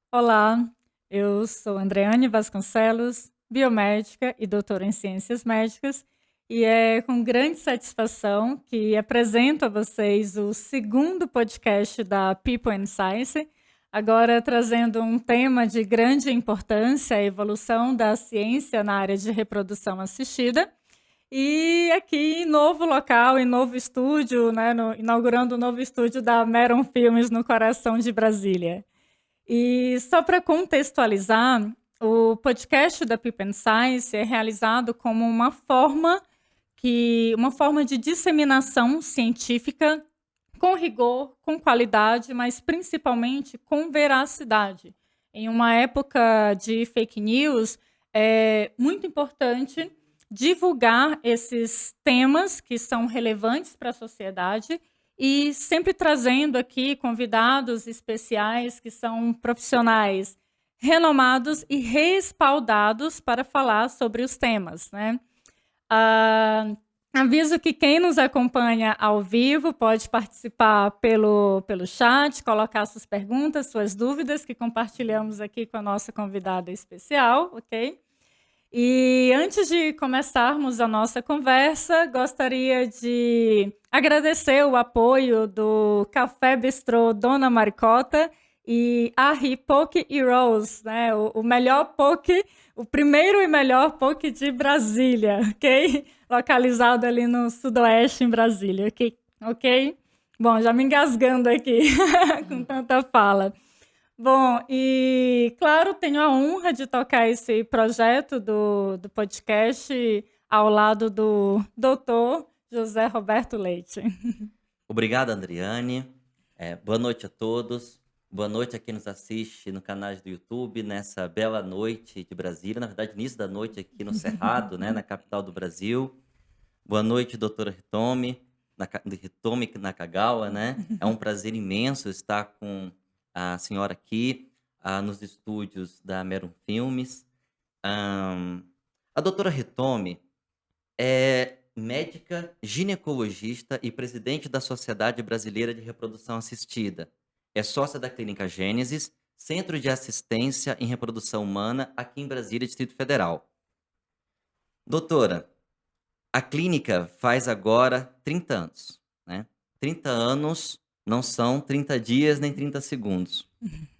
Olá, eu sou Andreane Vasconcelos, biomédica e doutora em ciências médicas, e é com grande satisfação que apresento a vocês o segundo podcast da People and Science, agora trazendo um tema de grande importância, a evolução da ciência na área de reprodução assistida. E aqui em novo local, em novo estúdio, né, inaugurando um novo estúdio da Meron Filmes no coração de Brasília. E só para contextualizar, o podcast da People and Science é realizado como uma forma de disseminação científica com rigor, com qualidade, mas principalmente com veracidade. Em uma época de fake news, é muito importante divulgar esses temas que são relevantes para a sociedade e sempre trazendo aqui convidados especiais que são profissionais renomados e respaldados para falar sobre os temas, né? Ah, aviso que quem nos acompanha ao vivo pode participar pelo chat, colocar suas perguntas, suas dúvidas, que compartilhamos aqui com a nossa convidada especial, ok? E antes de começarmos a nossa conversa, gostaria de agradecer o apoio do Café Bistrô Dona Maricota e Arri Poke e Rose, né? O melhor poke, o primeiro e melhor poke de Brasília, ok? Localizado ali no sudoeste em Brasília, ok? Bom, já me engasgando aqui com tanta fala. Bom, e claro, tenho a honra de tocar esse projeto do podcast ao lado do doutor José Roberto Leite. Obrigado, Andriane. Boa noite a todos. Boa noite a quem nos assiste no canal do YouTube, nessa bela noite de Brasília. Na verdade, início da noite aqui no Cerrado, né, na capital do Brasil. Boa noite, doutora Hitomi Nakagawa, né? É um prazer imenso estar com a senhora aqui, nos estúdios da Meron Filmes. Ahn, a doutora Hitomi é médica ginecologista e presidente da Sociedade Brasileira de Reprodução Assistida. É sócia da Clínica Gênesis, Centro de Assistência em Reprodução Humana, aqui em Brasília, Distrito Federal. Doutora, a clínica faz agora 30 anos, né? 30 anos não são 30 dias nem 30 segundos.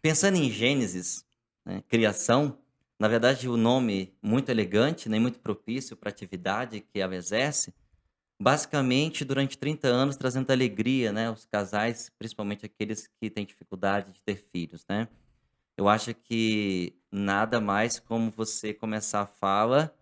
Pensando em Gênesis, né, criação, na verdade o nome muito elegante, nem muito propício para a atividade que ela exerce, basicamente, durante 30 anos, trazendo alegria, né, aos casais, principalmente aqueles que têm dificuldade de ter filhos, né. Eu acho que nada mais como você começar a fala,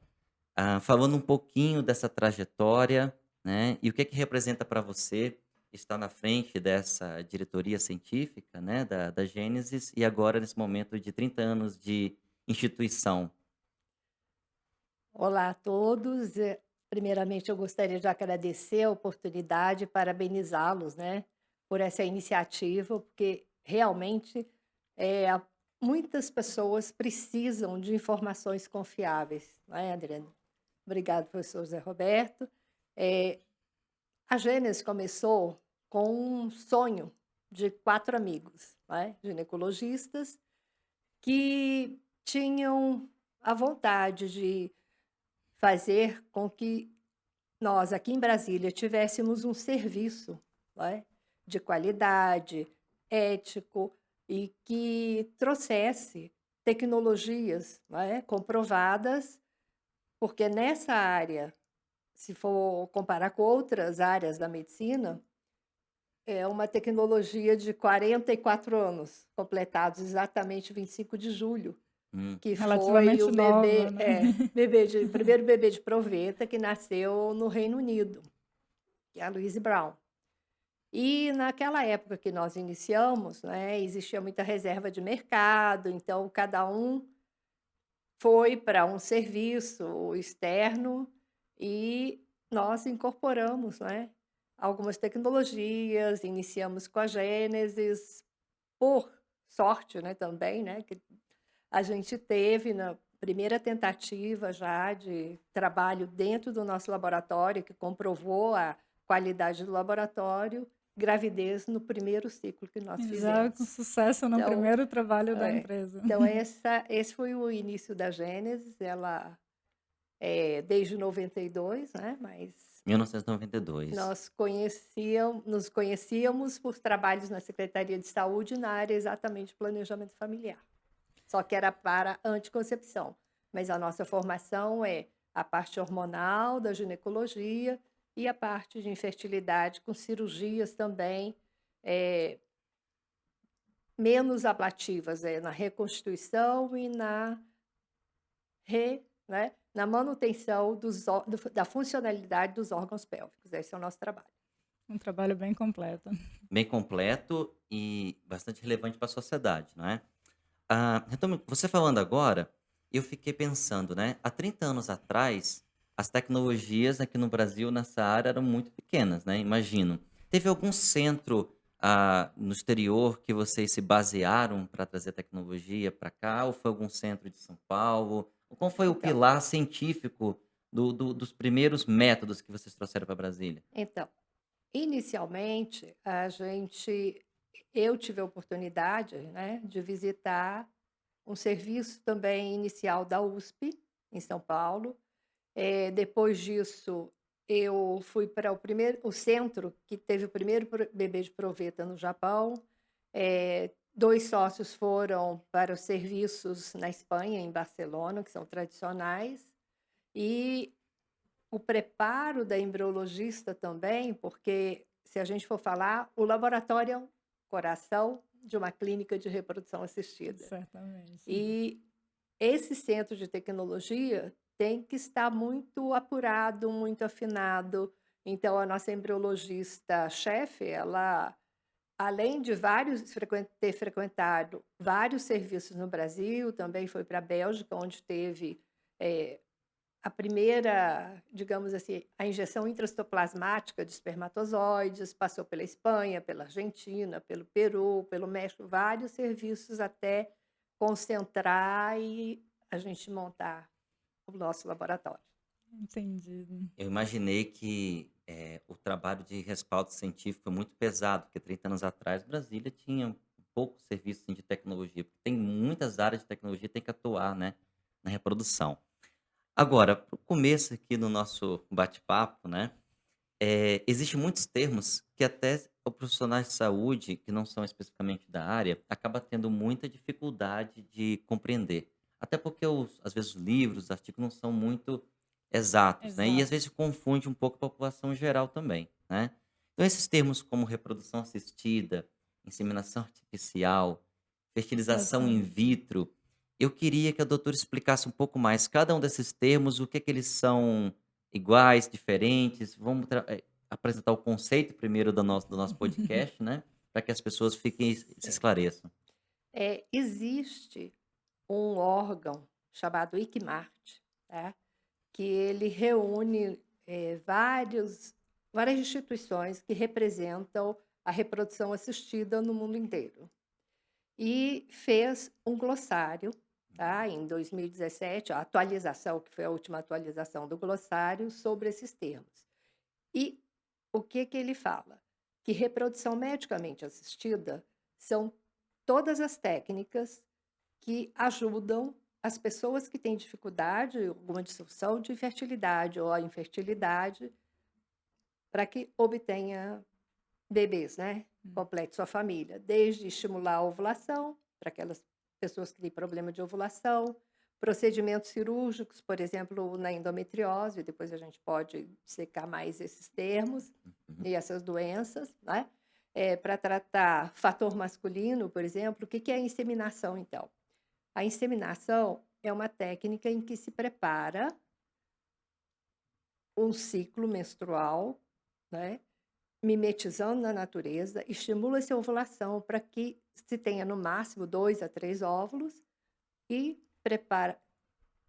falando um pouquinho dessa trajetória, né, e o que é que representa para você estar na frente dessa diretoria científica, né, da Gênesis, e agora nesse momento de 30 anos de instituição. Olá a todos. Primeiramente, eu gostaria de agradecer a oportunidade e parabenizá-los, né, por essa iniciativa, porque realmente a muitas pessoas precisam de informações confiáveis, não é, Adriana? Obrigado, professor Zé Roberto. Eh, a Gênesis começou com um sonho de 4 amigos, não é, ginecologistas, que tinham a vontade de fazer com que nós, aqui em Brasília, tivéssemos um serviço, não é, de qualidade, ético e que trouxesse tecnologias, não é, comprovadas, porque nessa área, se for comparar com outras áreas da medicina, é uma tecnologia de 44 anos, completados exatamente 25 de julho. Hum. Que foi Relativamente o nova, bebê né? primeiro bebê de proveta que nasceu no Reino Unido, que é a Louise Brown. E naquela época que nós iniciamos, né, existia muita reserva de mercado, então cada um foi para um serviço externo e nós incorporamos, né, algumas tecnologias, iniciamos com a Gênesis, por sorte, né, também, né, que a gente teve na primeira tentativa já de trabalho dentro do nosso laboratório, que comprovou a qualidade do laboratório, gravidez no primeiro ciclo que nós Já com fizemos. sucesso no Então, primeiro trabalho da é, empresa. então esse foi o início da Gênesis. Ela desde 92, né? Mas 1992. nos conhecíamos por trabalhos na Secretaria de Saúde na área exatamente de planejamento familiar. Só que era para anticoncepção. Mas a nossa formação é a parte hormonal da ginecologia e a parte de infertilidade com cirurgias também eh, menos ablativas, na reconstituição e né, na manutenção da funcionalidade dos órgãos pélvicos. Esse é o nosso trabalho. Um trabalho bem completo. Bem completo e bastante relevante para a sociedade, não é? Então, você falando agora, eu fiquei pensando, né? Há 30 anos atrás, as tecnologias aqui no Brasil nessa área eram muito pequenas, né? Imagino. Teve algum centro no exterior que vocês se basearam para trazer tecnologia para cá? Ou foi algum centro de São Paulo? Qual foi o Então, pilar científico dos primeiros métodos que vocês trouxeram para Brasília? então, inicialmente, eu tive a oportunidade, né, de visitar um serviço também inicial da USP, em São Paulo. Depois disso, eu fui para o centro que teve o primeiro bebê de proveta no Japão. 2 sócios foram para os serviços na Espanha, em Barcelona, que são tradicionais. E o preparo da embriologista também, porque se a gente for falar, o laboratório é um coração de uma clínica de reprodução assistida. Certamente. E esse centro de tecnologia tem que estar muito apurado, muito afinado. Então, a nossa embriologista-chefe, ela, além de ter frequentado vários serviços no Brasil, também foi para a Bélgica, onde teve a primeira, digamos assim, a injeção intracitoplasmática de espermatozoides, passou pela Espanha, pela Argentina, pelo Peru, pelo México, vários serviços até concentrar e a gente montar o nosso laboratório. Entendido. Eu imaginei que o trabalho de respaldo científico foi muito pesado, porque 30 anos atrás Brasília tinha um pouco serviço assim, de tecnologia, porque tem muitas áreas de tecnologia que tem que atuar, né, na reprodução. Agora, para o começo aqui do nosso bate-papo, né, existem muitos termos que até os profissionais de saúde, que não são especificamente da área, acaba tendo muita dificuldade de compreender. Até porque, às vezes, os livros, os artigos não são muito exatos, né? E às Exato. vezes confunde um pouco a população geral também, né? Então, esses termos como reprodução assistida, inseminação artificial, fertilização in Exatamente. vitro, eu queria que a doutora explicasse um pouco mais cada um desses termos, o que é que eles são iguais, diferentes. Vamos apresentar o conceito primeiro do nosso podcast, né? Para que as pessoas se Sim. esclareçam. Existe um órgão chamado ICMART, tá? Que ele reúne várias instituições que representam a reprodução assistida no mundo inteiro. E fez um glossário, tá? Em 2017, a atualização, que foi a última atualização do glossário, sobre esses termos. E o que ele fala? Que reprodução medicamente assistida são todas as técnicas que ajudam as pessoas que têm dificuldade, alguma disfunção de fertilidade ou a infertilidade, para que obtenha bebês, né? Complete sua família. Desde estimular a ovulação, para aquelas pessoas que têm problema de ovulação, procedimentos cirúrgicos, por exemplo, na endometriose, depois a gente pode secar mais esses termos Uhum. e essas doenças, né? Para tratar fator masculino, por exemplo, o que é a inseminação, então? A inseminação é uma técnica em que se prepara um ciclo menstrual, né, mimetizando na natureza, estimula-se a ovulação para que se tenha no máximo 2 a 3 óvulos e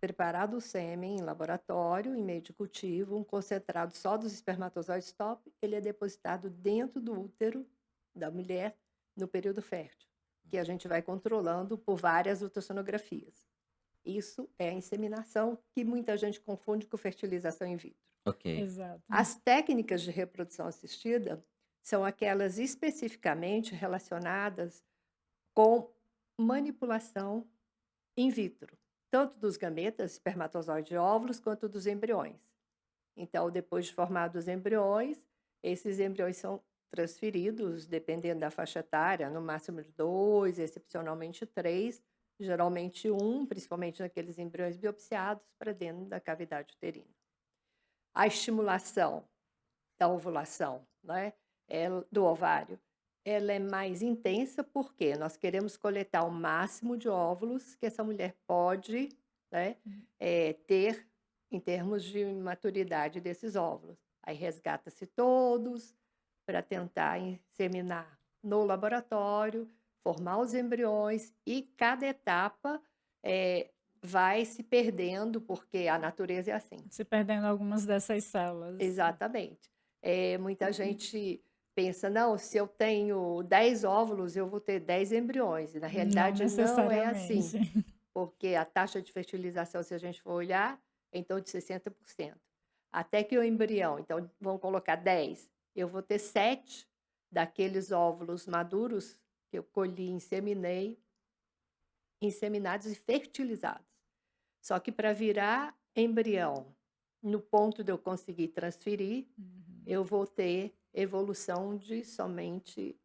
preparado o sêmen em laboratório, em meio de cultivo, um concentrado só dos espermatozoides top, ele é depositado dentro do útero da mulher no período fértil, que a gente vai controlando por várias ultrassonografias. Isso é a inseminação, que muita gente confunde com fertilização in vitro. Ok. Exato. As técnicas de reprodução assistida são aquelas especificamente relacionadas com manipulação in vitro, tanto dos gametas, espermatozoides e óvulos, quanto dos embriões. Então, depois de formados os embriões, esses embriões são transferidos, dependendo da faixa etária, no máximo de 2, excepcionalmente 3, geralmente 1, principalmente naqueles embriões biopsiados, para dentro da cavidade uterina. A estimulação da ovulação, né, do ovário, ela é mais intensa porque nós queremos coletar o máximo de óvulos que essa mulher pode, né, ter em termos de maturidade desses óvulos. Aí resgata-se todos para tentar inseminar no laboratório, formar os embriões e cada etapa vai se perdendo, porque a natureza é assim. Se perdendo algumas dessas células. Exatamente. Muita gente pensa, não, se eu tenho 10 óvulos, eu vou ter 10 embriões. E na Não realidade não é assim, necessariamente. porque a taxa de fertilização, se a gente for olhar, é em torno de 60%. Até que o embrião, então vamos colocar 10, eu vou ter 7 daqueles óvulos maduros que eu colhi, inseminei, inseminados e fertilizados. Só que para virar embrião, no ponto de eu conseguir transferir, eu vou ter evolução de somente,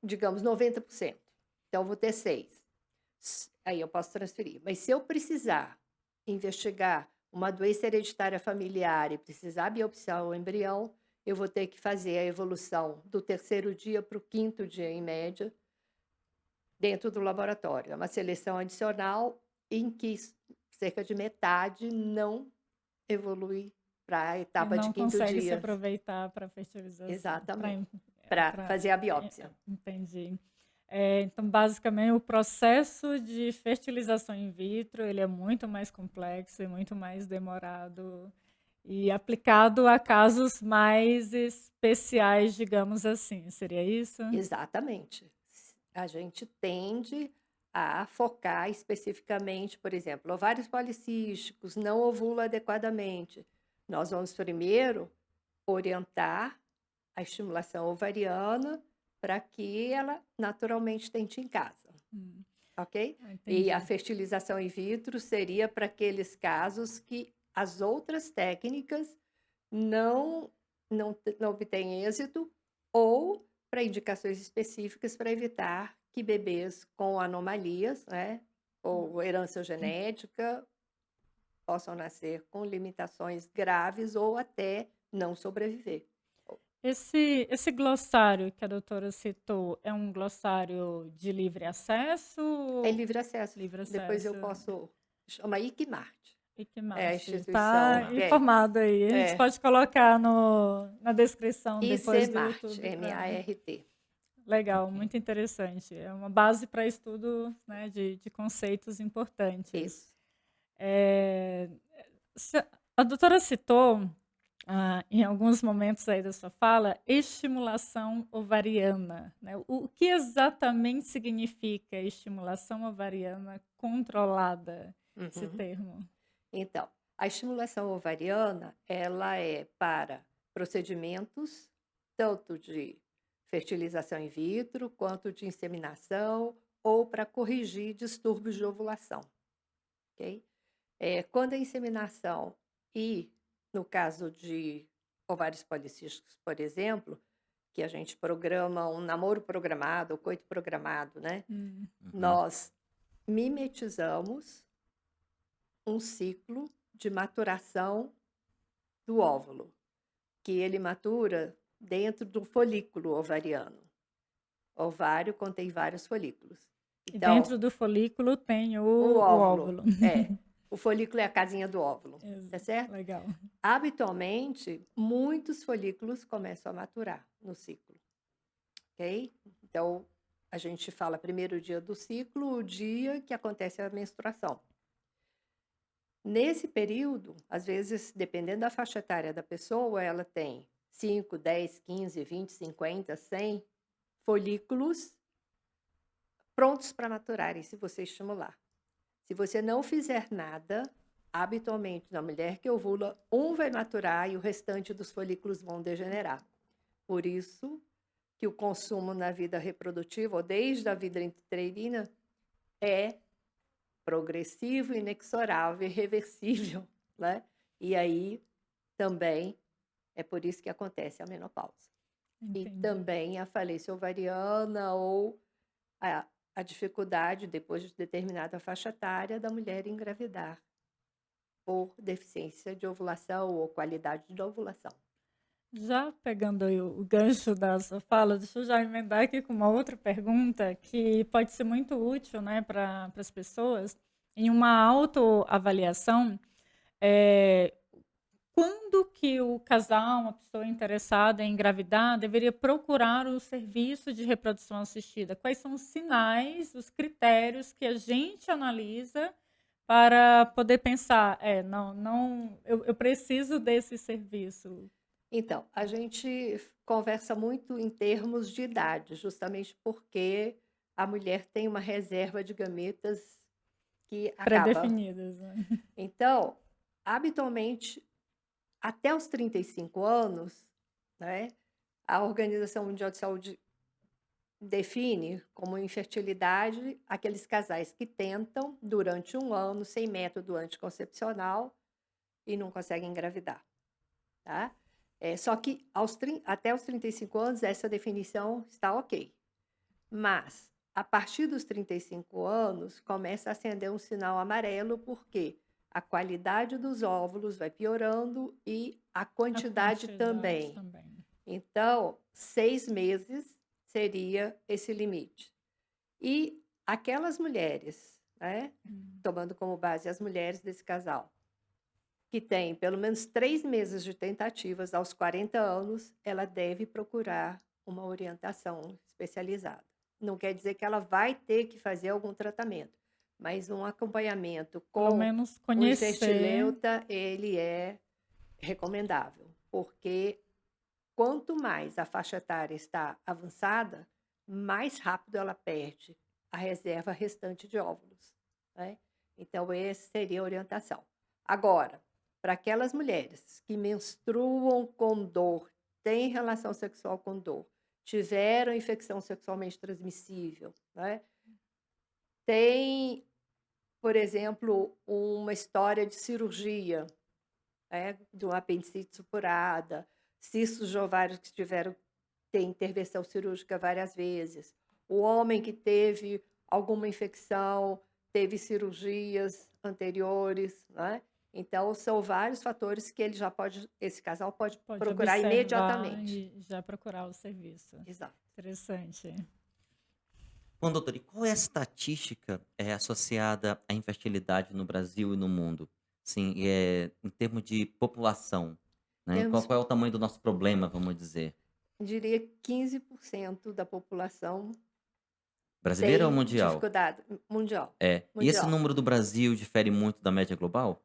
digamos, 90%. Então, eu vou ter 6. Aí eu posso transferir. Mas se eu precisar investigar uma doença hereditária familiar e precisar biopsiar o embrião, eu vou ter que fazer a evolução do 3º dia para o 5º dia, em média, dentro do laboratório. É uma seleção adicional em que cerca de metade não evolui para a E etapa de não 5º consegue se dia. aproveitar para fertilização. Exatamente. Para fazer a biópsia. Entendi. Então, basicamente, o processo de fertilização in vitro, ele é muito mais complexo e muito mais demorado e aplicado a casos mais especiais, digamos assim. Seria isso? Exatamente. A gente tende a focar especificamente, por exemplo, ovários policísticos, não ovula adequadamente. Nós vamos primeiro orientar a estimulação ovariana para que ela naturalmente tente em casa, ok? E a Entendi. fertilização in vitro seria para aqueles casos que as outras técnicas não obtêm êxito ou para indicações específicas para evitar que bebês com anomalias, né, ou herança genética possam nascer com limitações graves ou até não sobreviver. Esse glossário que a doutora citou é um glossário de livre acesso? É livre acesso. Livre Depois eu acesso. posso... Chama ICMART. E que É a mais? instituição. Está informado aí. A gente É. pode colocar na descrição depois do ICMART, YouTube. M-A-R-T. Legal, muito interessante. É uma base para estudo, né, de conceitos importantes. Isso. A doutora citou, em alguns momentos aí da sua fala, estimulação ovariana, né? O que exatamente significa estimulação ovariana controlada, esse termo? Então, a estimulação ovariana, ela é para procedimentos tanto de fertilização in vitro, quanto de inseminação, ou para corrigir distúrbios de ovulação, ok? Quando a inseminação e, no caso de ovários policísticos, por exemplo, que a gente programa um namoro programado, ou coito programado, né? Nós mimetizamos um ciclo de maturação do óvulo, que ele matura dentro do folículo ovariano. O ovário contém vários folículos. E dentro do folículo tem o óvulo. O folículo é a casinha do óvulo, tá certo? Legal. Habitualmente, muitos folículos começam a maturar no ciclo, ok? Então, a gente fala primeiro dia do ciclo, o dia que acontece a menstruação. Nesse período, às vezes, dependendo da faixa etária da pessoa, ela tem 5, 10, 15, 20, 50, 100 folículos prontos para maturarem, se você estimular. Se você não fizer nada, habitualmente, na mulher que ovula, um vai maturar e o restante dos folículos vão degenerar. Por isso, que o consumo na vida reprodutiva, ou desde a vida intrauterina, é progressivo, inexorável, irreversível, né? E aí também é por isso que acontece a menopausa. E Entendi. também a falência ovariana ou a dificuldade, depois de determinada faixa etária, da mulher engravidar por deficiência de ovulação ou qualidade da ovulação. Já pegando aí o gancho da sua fala, deixa eu já emendar aqui com uma outra pergunta que pode ser muito útil, né, para as pessoas. Em uma autoavaliação, eh, quando que o casal, uma pessoa interessada em engravidar, deveria procurar o serviço de reprodução assistida? Quais são os sinais, os critérios que a gente analisa para poder pensar, não, eu preciso desse serviço? Então, a gente conversa muito em termos de idade, justamente porque a mulher tem uma reserva de gametas que acaba. Pré-definidas, né? Então, habitualmente, até os 35 anos, né, a Organização Mundial de Saúde define como infertilidade aqueles casais que tentam durante um ano sem método anticoncepcional e não conseguem engravidar, tá? Só que até os 35 anos essa definição está ok. Mas, a partir dos 35 anos, começa a acender um sinal amarelo, porque a qualidade dos óvulos vai piorando e a A quantidade quantidade também. também. Então, 6 meses seria esse limite. E aquelas mulheres, né, tomando como base as mulheres desse casal, que têm pelo menos 3 meses de tentativas aos 40 anos, ela deve procurar uma orientação especializada. Não quer dizer que ela vai ter que fazer algum tratamento, mas um acompanhamento Pelo com menos o conhecer. infertileuta, ele é recomendável, porque quanto mais a faixa etária está avançada, mais rápido ela perde a reserva restante de óvulos, né? Então, essa seria a orientação. Agora, para aquelas mulheres que menstruam com dor, têm relação sexual com dor, tiveram infecção sexualmente transmissível, né? Tem, por exemplo, uma história de cirurgia, né, de uma apendicite supurada, cistos de ovários que tiveram ter intervenção cirúrgica várias vezes, o homem que teve alguma infecção, teve cirurgias anteriores, né? Então, são vários fatores que esse casal pode Pode procurar observar imediatamente. e já procurar o serviço. Exato. Interessante. Bom, doutor, e qual é a estatística associada à infertilidade no Brasil e no mundo? Sim, em termos de população, né? Qual, Temos, qual é o tamanho do nosso problema, vamos dizer? diria, 15% da população Brasileira ou tem mundial? dificuldade mundial. E esse Mundial. número do Brasil difere muito da média global?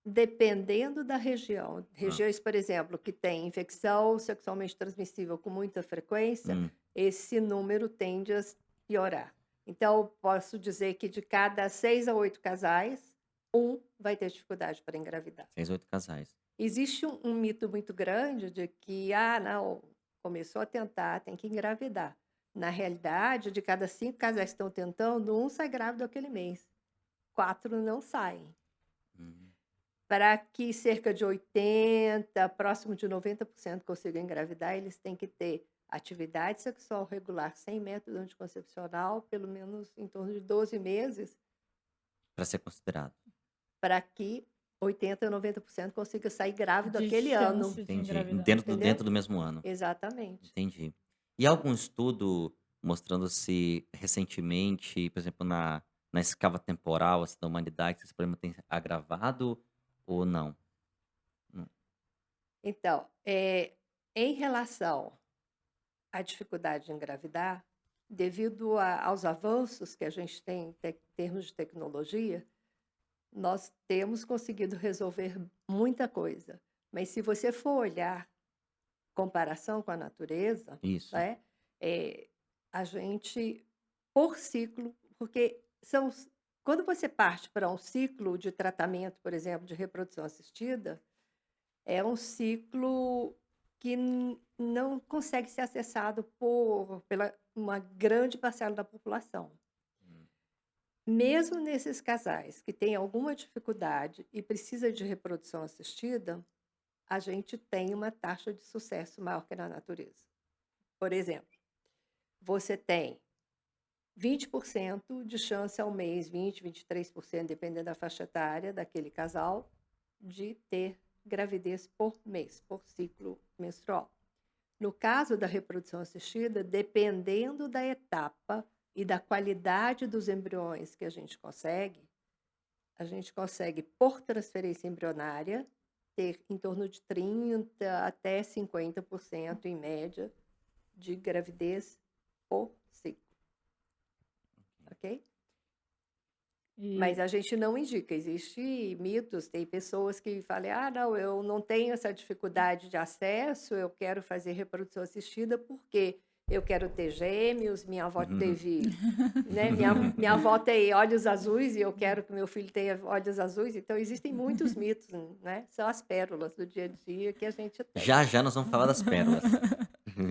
Dependendo da região. Ah, Regiões, por exemplo, que têm infecção sexualmente transmissível com muita frequência, hum, esse número tende a piorar. Então, posso dizer que de cada 6 a 8 casais, um vai ter dificuldade para engravidar. 6, 8 casais. Existe um mito muito grande de que, não, começou a tentar, tem que engravidar. Na realidade, de cada 5 casais que estão tentando, um sai grávido aquele mês. 4 não saem. Hum. Para que cerca de 80, próximo de 90% consigam engravidar, eles têm que ter atividade sexual regular sem método anticoncepcional, pelo menos em torno de 12 meses, Para ser considerado. para que 80 a 90% consiga sair grávido De aquele ano. chance de Entendi. engravidar. Dentro Entendeu? do mesmo ano. Exatamente. Entendi. E algum estudo mostrando-se recentemente, por exemplo, na escala temporal assim, da humanidade, que esse problema tem agravado ou não? Não. Então, em relação à dificuldade de engravidar, devido aos avanços que a gente tem em termos de tecnologia, nós temos conseguido resolver muita coisa. Mas se você for olhar comparação com a natureza, Isso. né, a gente, por ciclo, porque quando você parte para um ciclo de tratamento, por exemplo, de reprodução assistida, é um ciclo que não consegue ser acessado pela uma grande parcela da população. Hum. Mesmo nesses casais que têm alguma dificuldade e precisa de reprodução assistida, a gente tem uma taxa de sucesso maior que na natureza. Por exemplo, você tem 20% de chance ao mês, 20, 23%, dependendo da faixa etária daquele casal, de ter gravidez por mês, por ciclo menstrual. No caso da reprodução assistida, dependendo da etapa e da qualidade dos embriões que a gente consegue, por transferência embrionária, ter em torno de 30 até 50% em média de gravidez por ciclo, ok? Mas E a gente não indica, existe mitos, tem pessoas que falam, não, eu não tenho essa dificuldade de acesso, eu quero fazer reprodução assistida porque eu quero ter gêmeos, minha avó teve, né, minha avó tem olhos azuis e eu quero que meu filho tenha olhos azuis, então existem muitos mitos, né? São as pérolas do dia a dia que a gente tem. Já já nós vamos falar das pérolas.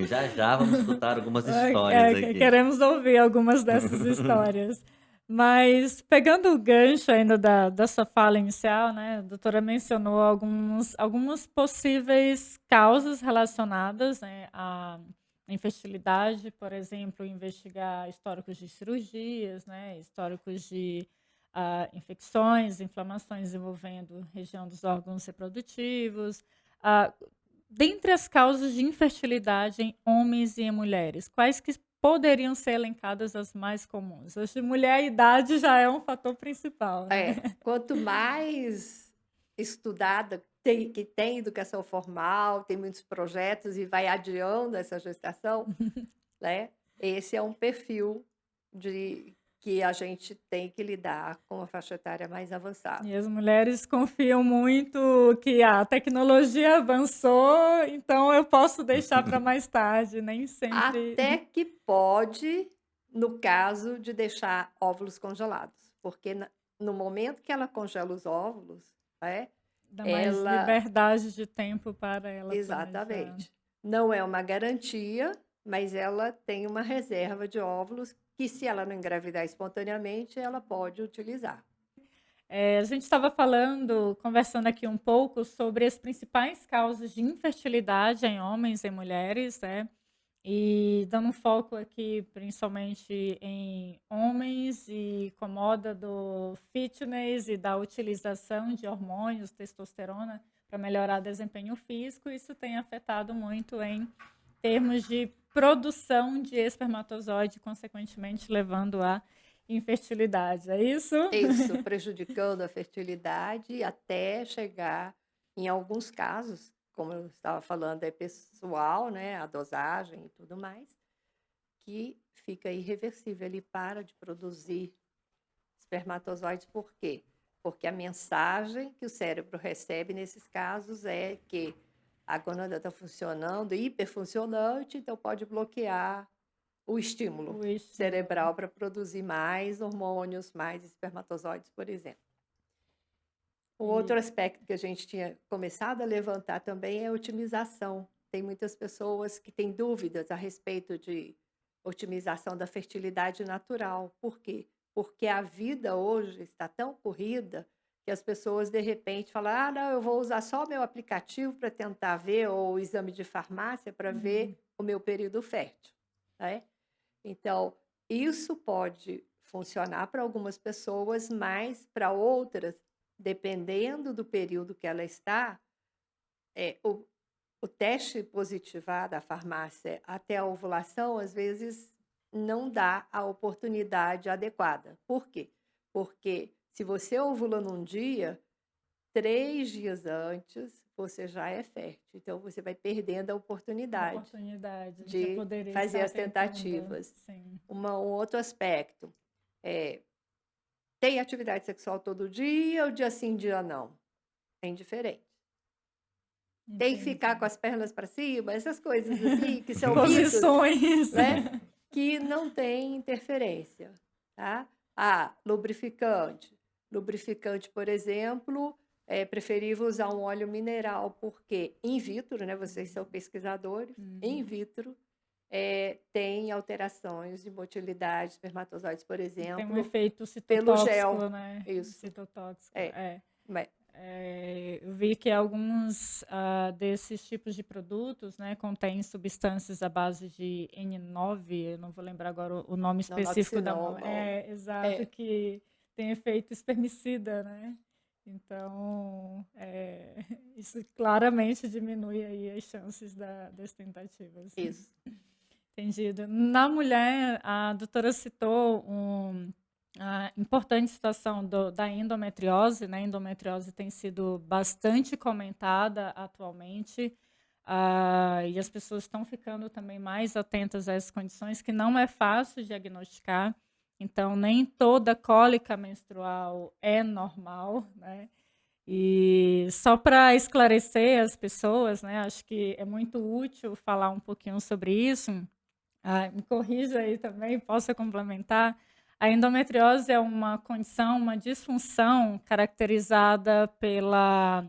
Já já vamos escutar algumas histórias aqui. Queremos ouvir algumas dessas histórias. Mas, pegando o gancho ainda da sua fala inicial, né, a doutora mencionou algumas possíveis causas relacionadas, né, à infertilidade, por exemplo, investigar históricos de cirurgias, né, históricos de infecções, inflamações envolvendo região dos órgãos reprodutivos. ah, Dentre as causas de infertilidade em homens e em mulheres, quais que poderiam ser elencadas as mais comuns? Hoje, mulher, a idade já é um fator principal, né? Quanto mais estudada, que tem educação formal, tem muitos projetos e vai adiando essa gestação, né? Esse é um perfil que a gente tem que lidar com a faixa etária mais avançada. E as mulheres confiam muito que a tecnologia avançou, então eu posso deixar para mais tarde, nem sempre. Até que pode, no caso de deixar óvulos congelados, porque no momento que ela congela os óvulos, né, Dá mais liberdade de tempo para ela planejar. exatamente. Não é uma garantia, mas ela tem uma reserva de óvulos que, se ela não engravidar espontaneamente, ela pode utilizar. A gente estava conversando aqui um pouco sobre as principais causas de infertilidade em homens e mulheres, né? E dando um foco aqui principalmente em homens e com a moda do fitness e da utilização de hormônios, testosterona, para melhorar desempenho físico, isso tem afetado muito em termos de produção de espermatozoide, consequentemente levando à infertilidade. É isso? Isso, prejudicando a fertilidade até chegar, em alguns casos, como eu estava falando, é pessoal, né, a dosagem e tudo mais, que fica irreversível, ele para de produzir espermatozoides. Por quê? Porque a mensagem que o cérebro recebe nesses casos é que a gônada está funcionando, hiperfuncionante, então pode bloquear o estímulo cerebral para produzir mais hormônios, mais espermatozoides, por exemplo. O outro aspecto que a gente tinha começado a levantar também é a otimização. Tem muitas pessoas que têm dúvidas a respeito de otimização da fertilidade natural. Por quê? Porque a vida hoje está tão corrida que as pessoas, de repente, falam: não, eu vou usar só o meu aplicativo para tentar ver, ou o exame de farmácia para ver o meu período fértil, né? Então, isso pode funcionar para algumas pessoas, mas para outras, dependendo do período que ela está, o teste positivar da farmácia até a ovulação, às vezes, não dá a oportunidade adequada. Por quê? Porque se você ovula num dia, 3 dias antes, você já é fértil. Então, você vai perdendo a oportunidade de fazer as tentativas. Um outro aspecto tem atividade sexual todo dia ou dia sim, dia não? É indiferente. Entendi. Tem que ficar com as pernas para cima, essas coisas assim, que são posições, mitos, né? Que não tem interferência, tá? Lubrificante. Lubrificante, por exemplo, é preferível usar um óleo mineral, porque in vitro, né, vocês são pesquisadores, in vitro tem alterações de motilidade, espermatozoides, por Tem um exemplo, efeito pelo citotóxico, gel. né? Isso. Citotóxico, É. Mas- Eu vi que alguns desses tipos de produtos, né, contêm substâncias à base de N9, eu não vou lembrar agora o nome Não, específico da nobcinol, não. exato, É. que tem efeito espermicida, né? Então, isso claramente diminui aí as chances das tentativas. Isso. Entendido. Na mulher, a doutora citou a importante situação da endometriose, né? A endometriose tem sido bastante comentada atualmente, e as pessoas estão ficando também mais atentas a essas condições, que não é fácil diagnosticar. Então, nem toda cólica menstrual é normal, né? E só para esclarecer as pessoas, né? Acho que é muito útil falar um pouquinho sobre isso. Me corrija aí também, posso complementar. A endometriose é uma condição, uma disfunção caracterizada pela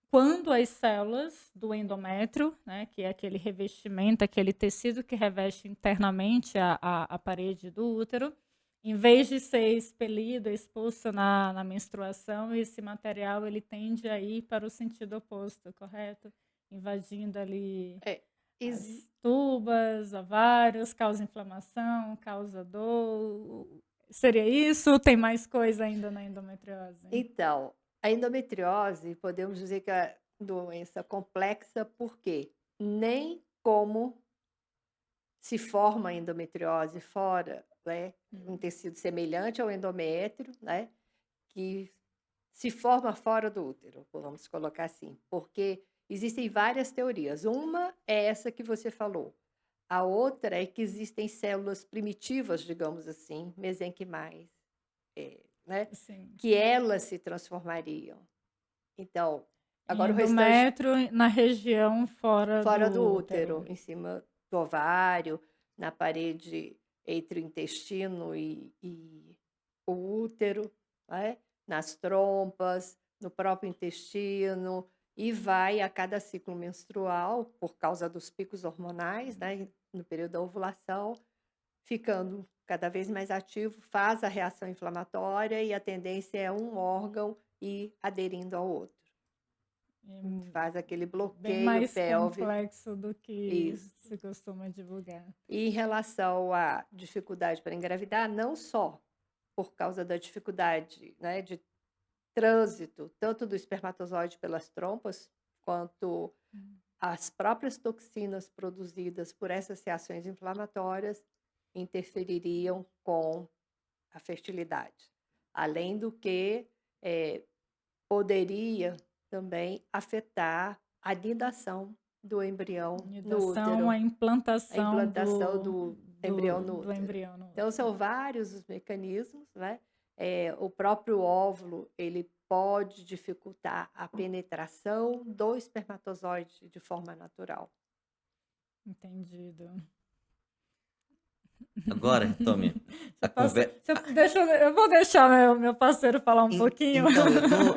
quando as células do endométrio, né, que é aquele revestimento, aquele tecido que reveste internamente a parede do útero, em vez de ser expelido, expulso na menstruação, esse material ele tende a ir para o sentido oposto, correto? Invadindo ali É. as tubas, ovários, causa inflamação, causa dor. Seria isso? Tem mais coisa ainda na endometriose? Então, a endometriose, podemos dizer que é uma doença complexa, porque nem como se forma a endometriose fora, né, um tecido semelhante ao endométrio, né, que se forma fora do útero, vamos colocar assim, porque existem várias teorias. Uma é essa que você falou. A outra é que existem células primitivas, digamos assim, mesenquimais, né, Sim. que elas se transformariam. Então, agora o restante Endométrio na região fora fora do do útero. útero, em cima do ovário, na parede entre o intestino e o útero, né? Nas trompas, no próprio intestino, e vai a cada ciclo menstrual, por causa dos picos hormonais, né? No período da ovulação, ficando cada vez mais ativo, faz a reação inflamatória e a tendência é um órgão ir aderindo ao outro. Faz aquele Bem bloqueio mais pélvico. complexo do que Isso. se costuma divulgar. E em relação à dificuldade para engravidar, não só por causa da dificuldade, né, de trânsito, tanto do espermatozoide pelas trompas, quanto as próprias toxinas produzidas por essas reações inflamatórias interfeririam com a fertilidade. Além do que poderia também afetar a nidação do embrião no Nidação, útero, a a implantação implantação do embrião no do útero. embrião no Então, são útero. vários os mecanismos, né? O próprio óvulo, ele pode dificultar a penetração do espermatozoide de forma natural. Entendido. Agora, Tommy, a conversa. Eu vou deixar meu parceiro falar um pouquinho. Então,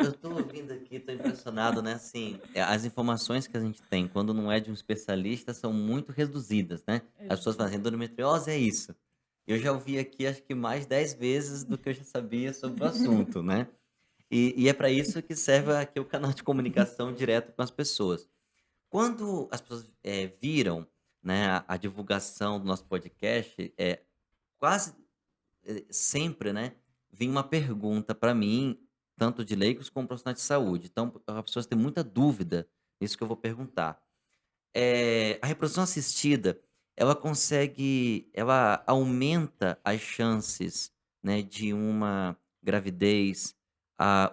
eu tô ouvindo aqui, tô impressionado, né? Assim, as informações que a gente tem, quando não é de um especialista, são muito reduzidas, né? As pessoas falam assim, endometriose é isso. Eu já ouvi aqui, acho que mais 10 vezes do que eu já sabia sobre o assunto, né? E é para isso que serve aqui o canal de comunicação direto com as pessoas. Quando as pessoas viram, né, a divulgação do nosso podcast, quase sempre, né, vinha uma pergunta para mim, tanto de leigos como profissionais de saúde. Então, as pessoas têm muita dúvida nisso que eu vou perguntar. A reprodução assistida, ela aumenta as chances, né, de uma gravidez,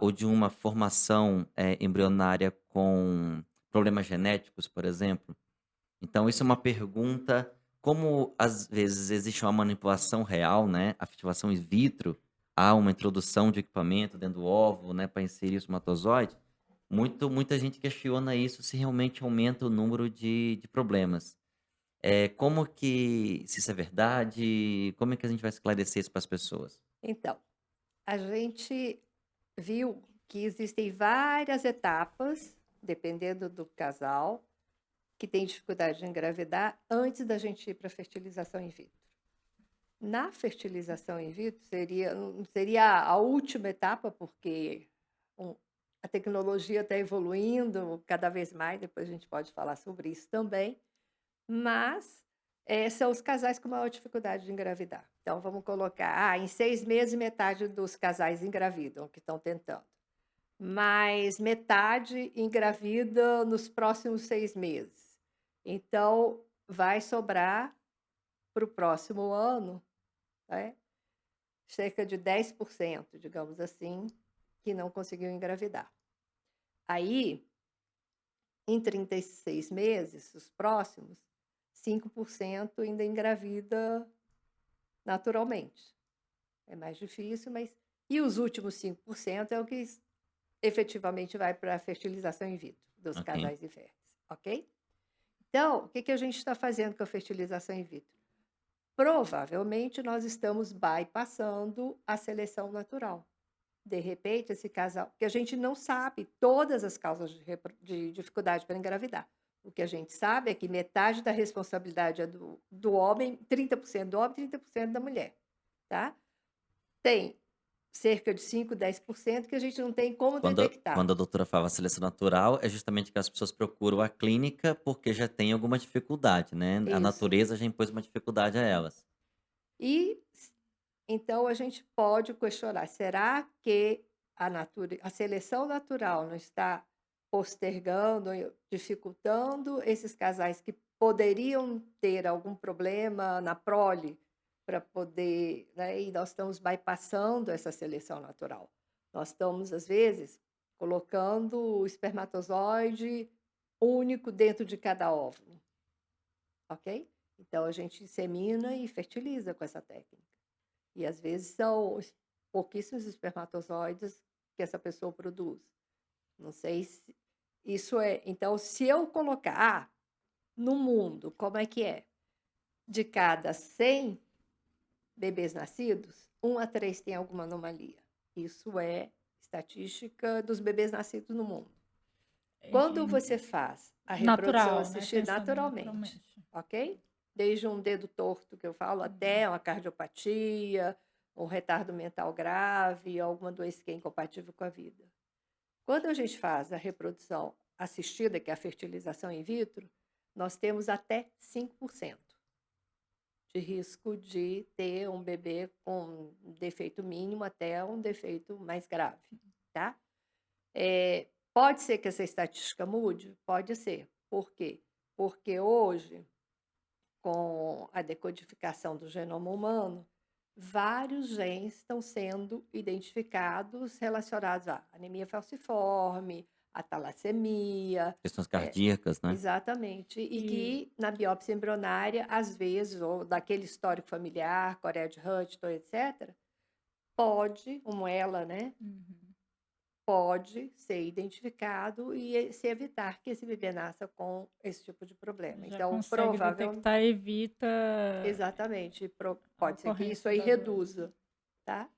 ou de uma formação, embrionária com problemas genéticos, por exemplo? Então isso é uma pergunta, como às vezes existe uma manipulação real, né, a fertilização in vitro, há uma introdução de equipamento dentro do óvulo, né, para inserir o espermatozoide, muita gente questiona isso, se realmente aumenta o número de problemas. Como que, se isso é verdade, como é que a gente vai esclarecer isso para as pessoas? Então, a gente viu que existem várias etapas, dependendo do casal, que tem dificuldade de engravidar antes da gente ir para a fertilização in vitro. Na fertilização in vitro seria a última etapa, porque a tecnologia está evoluindo cada vez mais, depois a gente pode falar sobre isso também, mas são os casais com maior dificuldade de engravidar. Então, vamos colocar, em 6 meses, metade dos casais engravidam, que estão tentando. Mas metade engravida nos próximos 6 meses. Então, vai sobrar para o próximo ano, né, cerca de 10%, digamos assim, que não conseguiu engravidar. Aí, em 36 meses, os próximos, 5% ainda engravida naturalmente. É mais difícil, mas... E os últimos 5% é o que efetivamente vai para a fertilização in vitro dos Ok. casais inférteis, ok? Então, o que a gente está fazendo com a fertilização in vitro? Provavelmente nós estamos bypassando a seleção natural. De repente, esse casal... Porque a gente não sabe todas as causas de dificuldade para engravidar. O que a gente sabe é que metade da responsabilidade é do homem, 30% do homem, 30% da mulher, tá? Tem cerca de 5, 10% que a gente não tem como Quando detectar. a doutora fala seleção natural, é justamente que as pessoas procuram a clínica porque já tem alguma dificuldade, né? A Isso. natureza já impôs uma dificuldade a elas. E então a gente pode questionar, será que a seleção natural não está postergando, dificultando esses casais que poderiam ter algum problema na prole para poder, né? E nós estamos bypassando essa seleção natural. Nós estamos, às vezes, colocando o espermatozoide único dentro de cada óvulo, ok? Então a gente insemina e fertiliza com essa técnica. E às vezes são pouquíssimos espermatozoides que essa pessoa produz. Não sei se isso é... Então, se eu colocar no mundo, como é que é? De cada 100 bebês nascidos, 1 a 3 tem alguma anomalia. Isso é estatística dos bebês nascidos no mundo. Quando você faz a reprodução Natural, né? assistida Pensando naturalmente, naturalmente. ok? Desde um dedo torto, que eu falo, até uma cardiopatia, um retardo mental grave, alguma doença que é incompatível com a vida. Quando a gente faz a reprodução assistida, que é a fertilização in vitro, nós temos até 5% de risco de ter um bebê com um defeito mínimo até um defeito mais grave, tá? Pode ser que essa estatística mude? Pode ser. Por quê? Porque hoje, com a decodificação do genoma humano, vários genes estão sendo identificados relacionados à anemia falciforme, à talassemia. Questões cardíacas, né? Exatamente. E E que na biópsia embrionária, às vezes, ou daquele histórico familiar, Coreia de Huntington, etc., pode, como ela, né? Pode ser identificado e se evitar que esse bebê nasça com esse tipo de problema. já Então, consegue provavelmente... detectar e evita Exatamente. a Pode ser que isso ocorrência aí da doença. reduza, tá?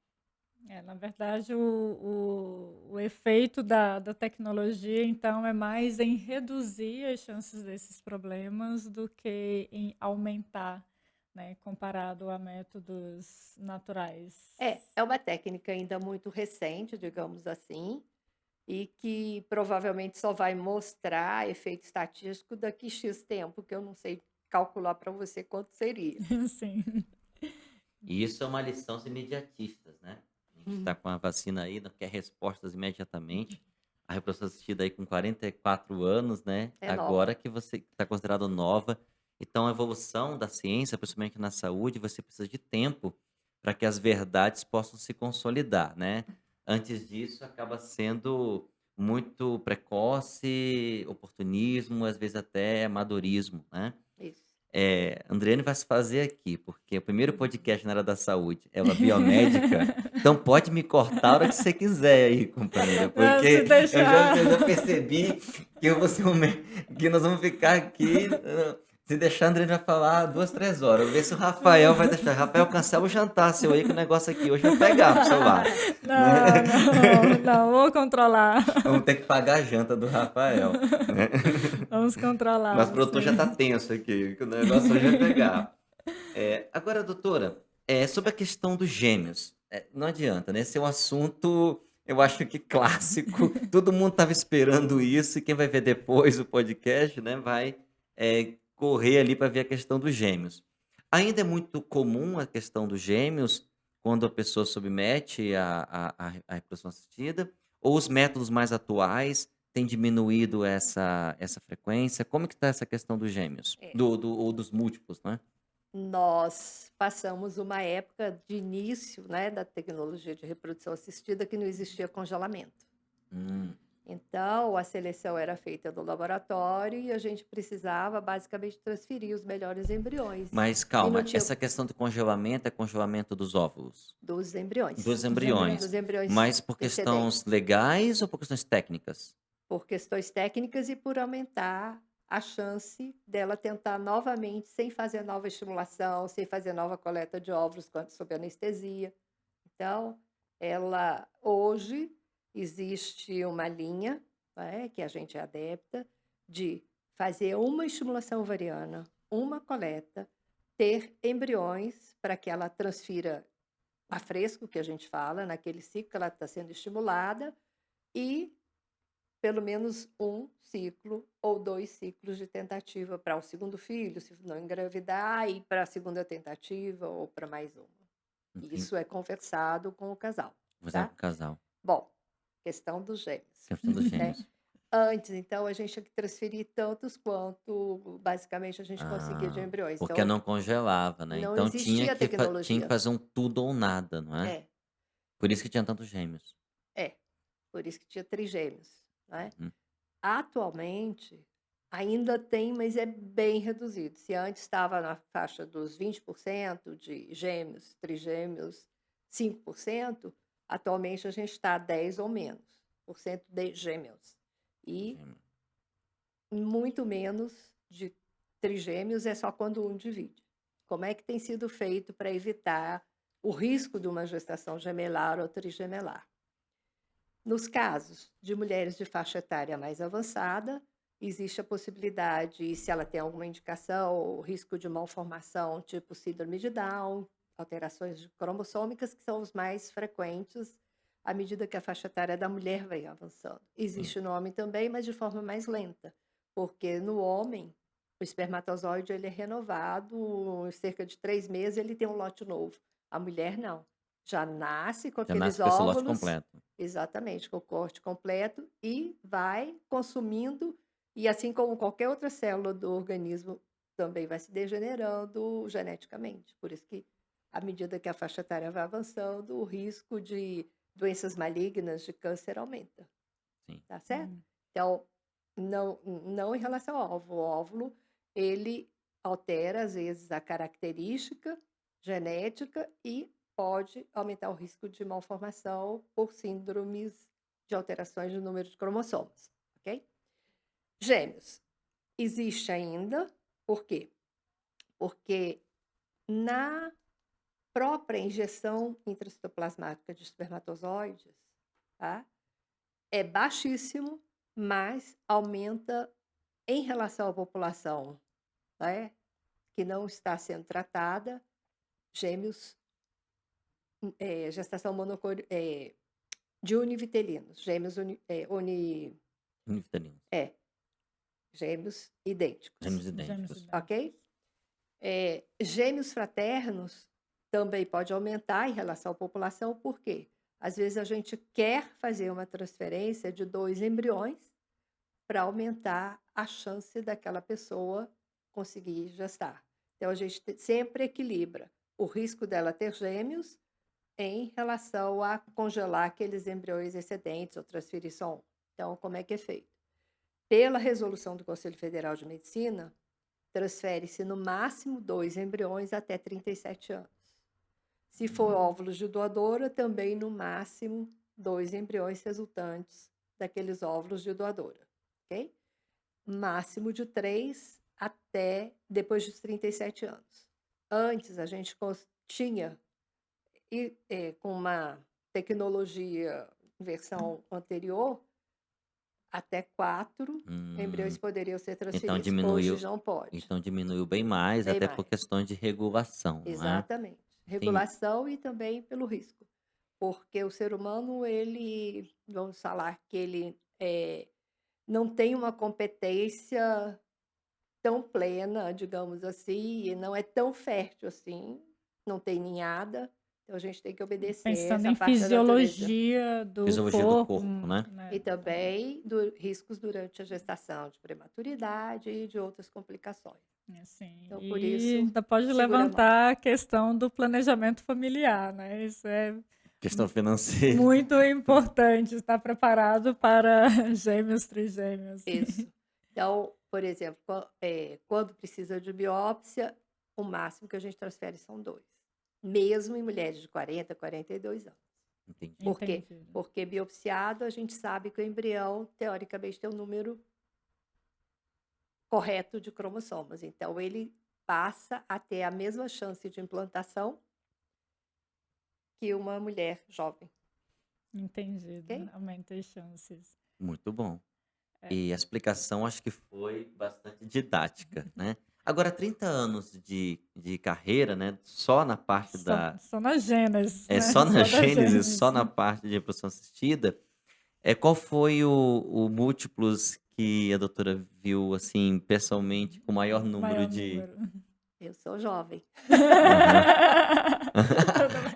Na verdade, o efeito da tecnologia, então, é mais em reduzir as chances desses problemas do que em aumentar, né, comparado a métodos naturais. É uma técnica ainda muito recente, digamos assim, e que provavelmente só vai mostrar efeito estatístico daqui X tempo, que eu não sei calcular para você quanto seria. Sim. E isso é uma lição aos imediatistas, né? A gente tá com a vacina aí, não quer respostas imediatamente. A reprodução assistida aí com 44 anos, né? É nova. Agora que você está considerado nova. Então, a evolução da ciência, principalmente na saúde, você precisa de tempo para que as verdades possam se consolidar, né? Antes disso, acaba sendo muito precoce, oportunismo, às vezes até amadorismo, né? Isso. Andriane vai se fazer aqui, porque o primeiro podcast na área da saúde é uma biomédica, então pode me cortar a hora que você quiser aí, companheira, Não, porque se eu deixar. já percebi que eu vou ser que nós vamos ficar aqui Se deixar, a André vai falar 2, 3 horas. Eu vou ver se o Rafael vai deixar. Rafael, cancela o jantar seu aí, que o negócio aqui hoje vai pegar pro celular. Né? Não, não, não, vou controlar. Vamos ter que pagar a janta do Rafael. Né? Vamos Nosso controlar, produtor já tá sim. tenso aqui, que o negócio hoje vai pegar. Agora, doutora, sobre a questão dos gêmeos. Não adianta, né? Esse é um assunto, eu acho que clássico. Todo mundo estava esperando isso, e quem vai ver depois o podcast, né, vai correr ali para ver a questão dos gêmeos. Ainda é muito comum a questão dos gêmeos quando a pessoa submete a reprodução assistida, ou os métodos mais atuais têm diminuído essa frequência? Como que está essa questão dos gêmeos? É, Ou dos múltiplos, né? nós passamos uma época de início, né, da tecnologia de reprodução assistida que não existia congelamento. Hum. Então, a seleção era feita no laboratório e a gente precisava basicamente transferir os melhores embriões. Mas E não calma, tinha essa questão do congelamento é congelamento dos óvulos, dos embriões, dos Dos embriões, dos embriões. embriões mas por descendentes, questões legais ou por questões técnicas? por questões técnicas e por aumentar a chance dela tentar novamente, sem fazer nova estimulação, sem fazer nova coleta de óvulos sob anestesia. Então, ela hoje existe uma linha, né, que a gente adepta de fazer uma estimulação ovariana, uma coleta, ter embriões para que ela transfira a fresco, que a gente fala, naquele ciclo que ela está sendo estimulada, e pelo menos um ciclo ou 2 ciclos de tentativa para o segundo filho, se não engravidar, e para a segunda tentativa ou para mais uma. Enfim, Isso é conversado com o casal, conversar tá? com o casal, Bom, questão dos gêmeos, questão dos né? gêmeos. Antes, então, a gente tinha que transferir tantos quanto basicamente a gente conseguia de Ah, embriões. porque Então, não congelava, né? não Então tinha existia que, tinha que tecnologia. fazer um tudo ou nada, não é? É, Por isso que tinha tantos gêmeos. é. Por isso que tinha trigêmeos, né? Uhum. Atualmente, ainda tem, mas é bem reduzido. Se antes estava na faixa dos 20% de gêmeos, trigêmeos, 5%, atualmente a gente está a 10 ou menos por cento de gêmeos. E Gêmeo. muito menos de trigêmeos é só quando um divide. Como é que tem sido feito para evitar o risco de uma gestação gemelar ou trigemelar? Nos casos de mulheres de faixa etária mais avançada, existe a possibilidade, se ela tem alguma indicação, ou risco de malformação, tipo síndrome de Down, alterações cromossômicas, que são os mais frequentes à medida que a faixa etária da mulher vai avançando. Sim. Existe no homem também, mas de forma mais lenta, porque no homem, o espermatozoide ele é renovado, em cerca de 3 meses ele tem um lote novo. A mulher não. Já nasce com Já aqueles nasce com esse lote óvulos, completo. exatamente, com o corte completo, e vai consumindo, e assim como qualquer outra célula do organismo, também vai se degenerando geneticamente. Por isso que, à medida que a faixa etária vai avançando, o risco de doenças malignas, de câncer, aumenta. Sim. Tá certo? Então, não em relação ao óvulo. O óvulo, ele altera, às vezes, a característica genética e pode aumentar o risco de malformação por síndromes de alterações no número de cromossomos, ok? Gêmeos, existe ainda, por quê? Porque na própria injeção intracitoplasmática de espermatozoides, tá? É baixíssimo, mas aumenta em relação à população, né, que não está sendo tratada, gêmeos, gestação de univitelinos, gêmeos Univitelinos. gêmeos idênticos, Gêmeos Gêmeos idênticos. idênticos. ok? Gêmeos fraternos também pode aumentar em relação à população, por quê? Às vezes a gente quer fazer uma transferência de 2 embriões para aumentar a chance daquela pessoa conseguir gestar. Então a gente sempre equilibra o risco dela ter gêmeos em relação a congelar aqueles embriões excedentes ou transferir só um. Então, como é que é feito? Pela resolução do Conselho Federal de Medicina, transfere-se no máximo 2 embriões até 37 anos. Se for óvulos de doadora, também no máximo 2 embriões resultantes daqueles óvulos de doadora, ok? Máximo de 3 até depois dos 37 anos. Antes, a gente tinha, com uma tecnologia versão anterior, até 4 embriões Hum, poderiam ser então transferidos. Hoje diminuiu, não pode, então diminuiu bem mais, bem até por mais. questões de regulação, não é? Exatamente. Entendi. Regulação e também pelo risco. Porque o ser humano, ele, vamos falar que ele não tem uma competência tão plena, digamos assim, e não é tão fértil assim, não tem ninhada, então a gente tem que obedecer Pensando essa em parte da natureza. fisiologia do Fisiologia do corpo, corpo, né? né, E também. também riscos durante a gestação, de prematuridade e de outras complicações. Assim, Então, por e isso, ainda pode segura a mão. levantar a questão do planejamento familiar, né? Isso é Questão financeira. muito importante, estar preparado para gêmeos, trigêmeos. Isso. Então, por exemplo, quando precisa de biópsia, o máximo que a gente transfere são 2. Mesmo em mulheres de 40, 42 anos. Entendi. Por quê? Entendido. Porque biopsiado, a gente sabe que o embrião, teoricamente, tem um número correto de cromossomos. Então, ele passa a ter a mesma chance de implantação que uma mulher jovem, Entendido. ok? Aumenta as chances. Muito bom. É. E a explicação acho que foi bastante didática, né? Agora, 30 anos de carreira, né? Só na parte da. Só na Gênesis, É né? só na Só da Gênesis, só Gênesis. na parte de reprodução assistida. Qual foi o múltiplos que a doutora viu, assim, pessoalmente, com maior número Maior de. número. Eu sou jovem. Aham. Tudo bem.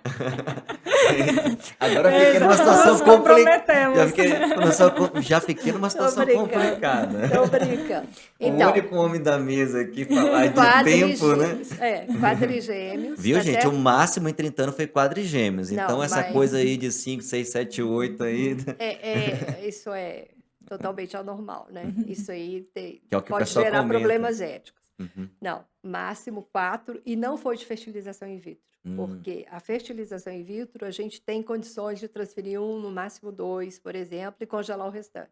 Agora eu fiquei Veja, numa situação nos complicada. Já comprometemos. fiquei numa Tô situação brincando, complicada. tô brincando. O Então, único homem da mesa aqui falar de tempo, né? quadrigêmeos, quadrigêmeos, Viu, tá gente? O certo? máximo em 30 anos foi quadrigêmeos. Não, Então, essa mas coisa aí de 5, 6, 7, 8 aí, isso é totalmente anormal, né? Isso aí que é o que o pode pessoal gerar comenta. problemas éticos. Uhum. Não, máximo 4 e não foi de fertilização in vitro, porque a fertilização in vitro a gente tem condições de transferir 1, no máximo 2, por exemplo, e congelar o restante.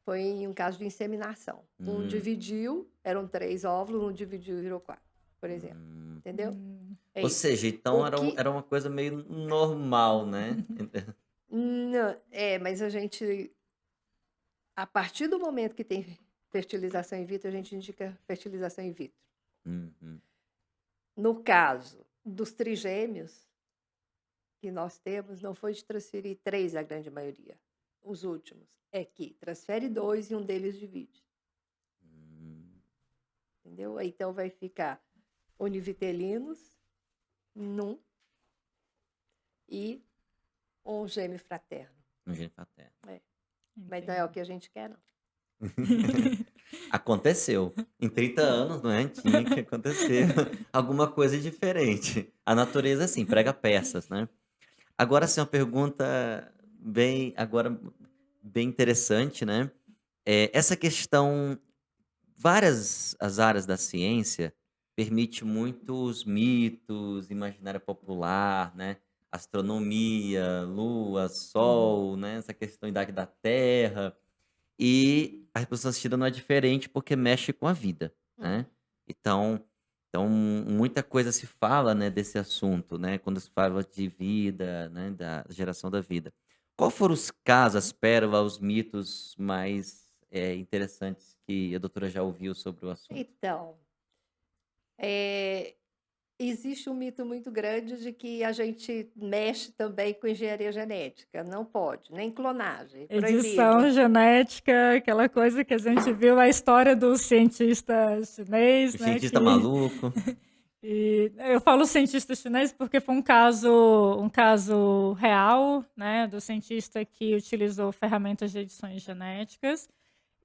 Foi em um caso de inseminação. Um dividiu, eram 3 óvulos, um dividiu e virou 4, por exemplo. Entendeu? É Ou isso. seja, então O que. era uma coisa meio normal, né? Não, mas a gente. A partir do momento que tem fertilização in vitro, a gente indica fertilização in vitro. Uhum. No caso dos trigêmeos que nós temos, não foi de transferir 3, a grande maioria. Os últimos é que transfere 2 e um deles divide. Entendeu? Então vai ficar univitelinos num e um gêmeo fraterno. No gene paterno. Mas não é o que a gente quer, não. Aconteceu. Em 30 anos, não é? Tinha que acontecer alguma coisa diferente. A natureza, assim, prega peças, né? Agora, sim, uma pergunta bem interessante, né? Essa questão, as áreas da ciência permite muitos mitos, imaginária popular, né? Astronomia, lua, sol, né? Essa questão da idade da Terra. E a reprodução assistida não é diferente porque mexe com a vida, né? Então, muita coisa se fala, né, desse assunto, né, quando se fala de vida, né, da geração da vida. Qual foram os casos, as pérolas, os mitos mais interessantes que a doutora já ouviu sobre o assunto? Então, existe um mito muito grande de que a gente mexe também com engenharia genética. Não pode, nem clonagem, Edição proibido. genética, aquela coisa que a gente viu a história do cientista chinês, O né? cientista maluco. E eu falo cientista chinês porque foi um caso real, né, do cientista que utilizou ferramentas de edições genéticas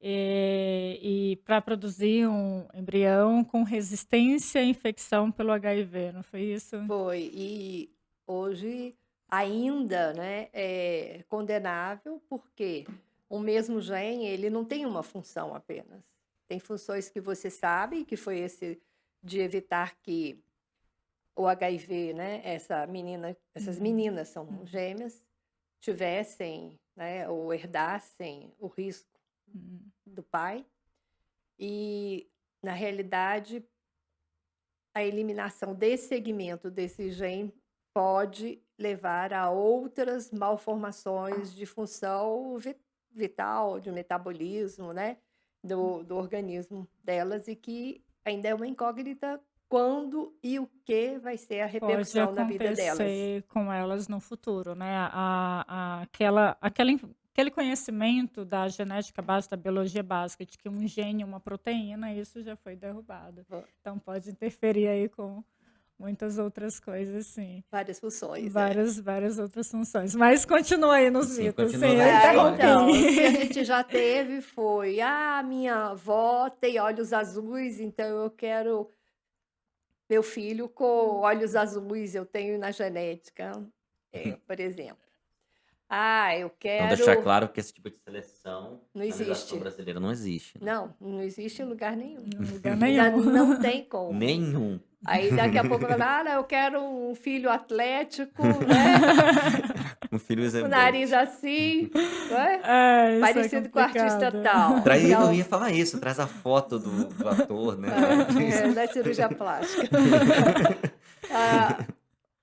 e para produzir um embrião com resistência à infecção pelo HIV, não foi isso? Foi. E hoje ainda, né, é condenável, porque o mesmo gene, ele não tem uma função apenas. Tem funções que você sabe, que foi esse de evitar que o HIV, né, essas meninas são gêmeas, tivessem, né, ou herdassem o risco do pai. E na realidade, a eliminação desse segmento desse gene pode levar a outras malformações de função vital, de metabolismo, né, do organismo delas, e que ainda é uma incógnita quando e o que vai ser a Pode repercussão na vida delas. acontecer com elas no futuro, né? Aquele conhecimento da genética básica, da biologia básica, de que um gene, uma proteína, isso já foi derrubado. Vo- Então pode interferir aí com muitas outras coisas, sim. Várias funções, Várias outras funções. Mas continua aí nos Sim, mitos, continua sim, nas eu histórias. Então, o que a interrompi. gente já teve foi, minha avó tem olhos azuis, então eu quero meu filho com olhos azuis, eu tenho na genética, por exemplo. Eu Então, deixar quero. claro que esse tipo de seleção Não na legislação existe. brasileira não existe, né? Não existe em lugar nenhum. Em lugar Ainda nenhum. não tem como. Nenhum. Aí daqui a pouco vai falar, eu quero um filho atlético, né? Um filho O exemplar. nariz assim, né? Isso é Parecido com o artista complicado. tal. Eu Então, ia falar isso, traz a foto do ator, né? da cirurgia plástica.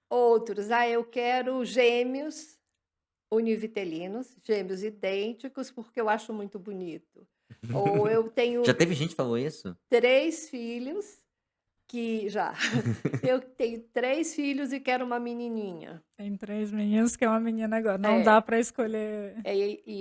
Outros, eu quero gêmeos univitelinos, gêmeos idênticos, porque eu acho muito bonito. Ou eu tenho Já teve gente que falou isso? 3 filhos que já. Eu tenho 3 filhos e quero uma menininha. Tem 3 meninos que é uma menina agora. Não É. dá para escolher.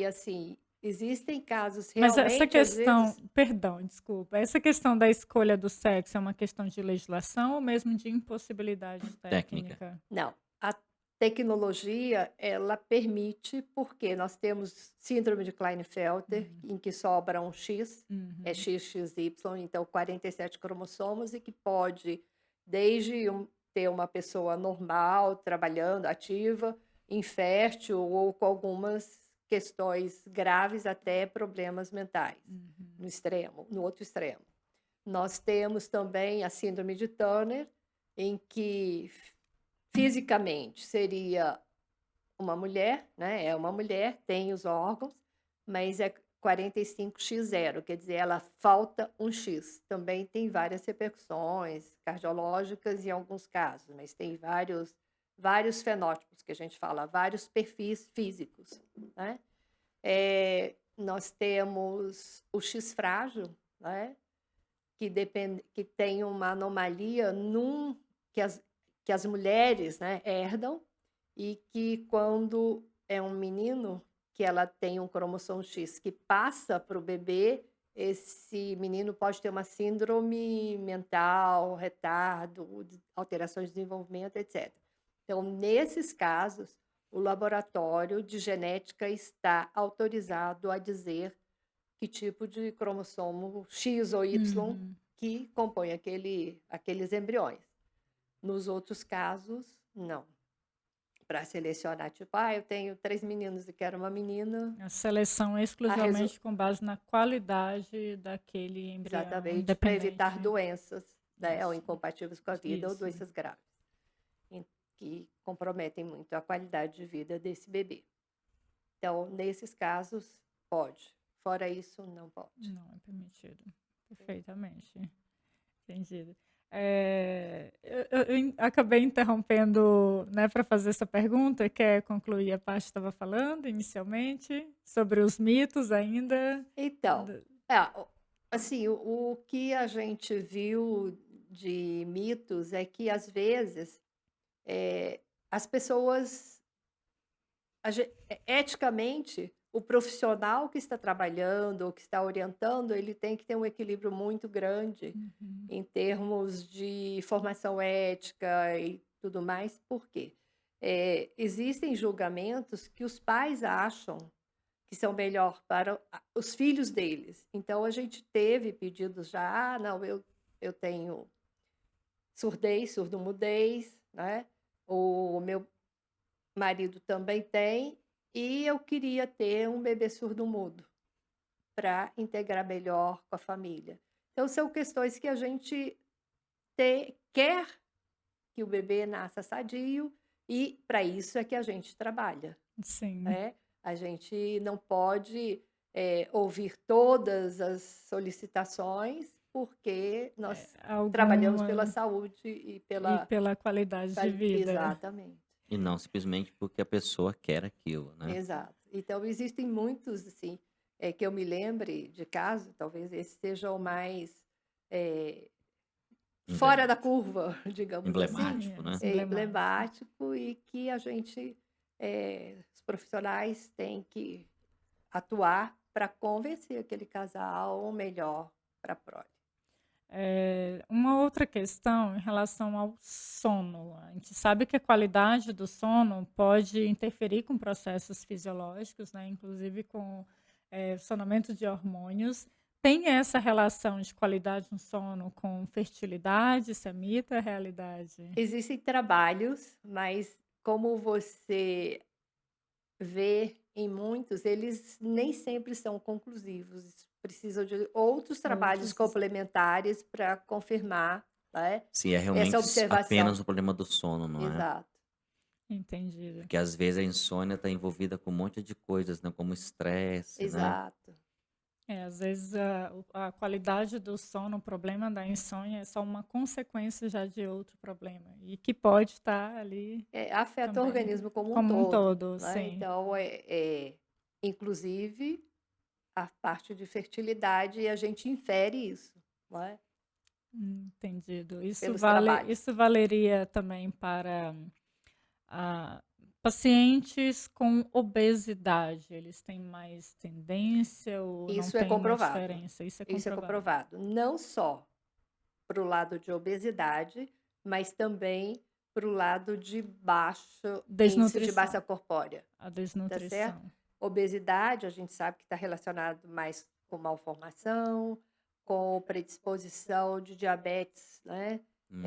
Assim, existem casos Mas essa realmente, às questão, vezes, perdão, desculpa, essa questão da escolha do sexo é uma questão de legislação ou mesmo de impossibilidade Técnica. técnica? não. A tecnologia, ela permite, porque nós temos síndrome de Klinefelter, em que sobra um X, é XXY, então 47 cromossomos, e que pode, desde ter uma pessoa normal, trabalhando, ativa, infértil ou com algumas questões graves, até problemas mentais, no outro extremo. Nós temos também a síndrome de Turner, em que fisicamente seria uma mulher, né? É uma mulher, tem os órgãos, mas é 45x0, quer dizer, ela falta um X. Também tem várias repercussões cardiológicas em alguns casos, mas tem vários fenótipos que a gente fala, vários perfis físicos, né? Nós temos o X frágil, né? Que tem uma anomalia que as mulheres, né, herdam, e que quando é um menino, que ela tem um cromossomo X que passa para o bebê, esse menino pode ter uma síndrome mental, retardo, alterações de desenvolvimento, etc. Então, nesses casos, o laboratório de genética está autorizado a dizer que tipo de cromossomo X ou Y que compõe aqueles embriões. Nos outros casos, não. Para selecionar, tipo, eu tenho 3 meninos e quero uma menina. A seleção é exclusivamente com base na qualidade daquele embrião, Exatamente, para evitar independente. doenças, né, ou Isso. incompatíveis com a vida, ou Isso. doenças graves, que comprometem muito a qualidade de vida desse bebê. Então, nesses casos, pode. Fora isso, não pode. Não é permitido. Perfeitamente. Entendido. Eu acabei interrompendo, né, para fazer essa pergunta. Quer concluir a parte que estava falando inicialmente sobre os mitos ainda? Então, assim, o que a gente viu de mitos é que, às vezes, as pessoas, eticamente, o profissional que está trabalhando ou que está orientando, ele tem que ter um equilíbrio muito grande em termos de formação ética e tudo mais. Por quê? Existem julgamentos que os pais acham que são melhor para os filhos deles. Então, a gente teve pedidos já, não, eu tenho surdez, surdo-mudez, né? O meu marido também tem, e eu queria ter um bebê surdo-mudo para integrar melhor com a família. Então, são questões que a gente quer que o bebê nasça sadio, e para isso é que a gente trabalha. Sim. Né? A gente não pode ouvir todas as solicitações, porque nós trabalhamos pela Alguma saúde e e pela pela qualidade de vida. exatamente, E não simplesmente porque a pessoa quer aquilo, né? exato. Então existem muitos, assim, que eu me lembre de caso, talvez esse seja o mais, eh, fora Emblema- da curva, digamos assim, Emblemático, Sim, né? os é emblemáticos. emblemático e que a gente, os profissionais têm que atuar para convencer aquele casal, ou melhor, para a prole. Uma outra questão em relação ao sono. A gente sabe que a qualidade do sono pode interferir com processos fisiológicos, né, inclusive com funcionamento de hormônios. Tem essa relação de qualidade no sono com fertilidade? Isso é mito, é realidade? Existem trabalhos, mas como você vê em muitos, eles nem sempre são conclusivos. Precisam de outros trabalhos Outros complementares para confirmar, né, Se é essa realmente observação. apenas o problema do sono, não é? Exato. entendido. Porque às vezes a insônia está envolvida com um monte de coisas, né? Como estresse, né? Exato. Às vezes a qualidade do sono, o problema da insônia é só uma consequência já de outro problema e que pode estar ali Afeta o também organismo como um como um todo, todo, né, sim. então, inclusive a parte de fertilidade, e a gente infere isso, não é, Entendido. pelos trabalhos. Isso valeria também para ah, pacientes com obesidade. Eles têm mais tendência ou não Isso é tem uma comprovado, diferença? Isso é isso é comprovado. comprovado, não só para o lado de obesidade, mas também para o lado de baixo índice de massa Desnutrição, corpórea, a tá certo? desnutrição. Obesidade, a gente sabe que está relacionado mais com malformação, com predisposição de diabetes, né, Hum.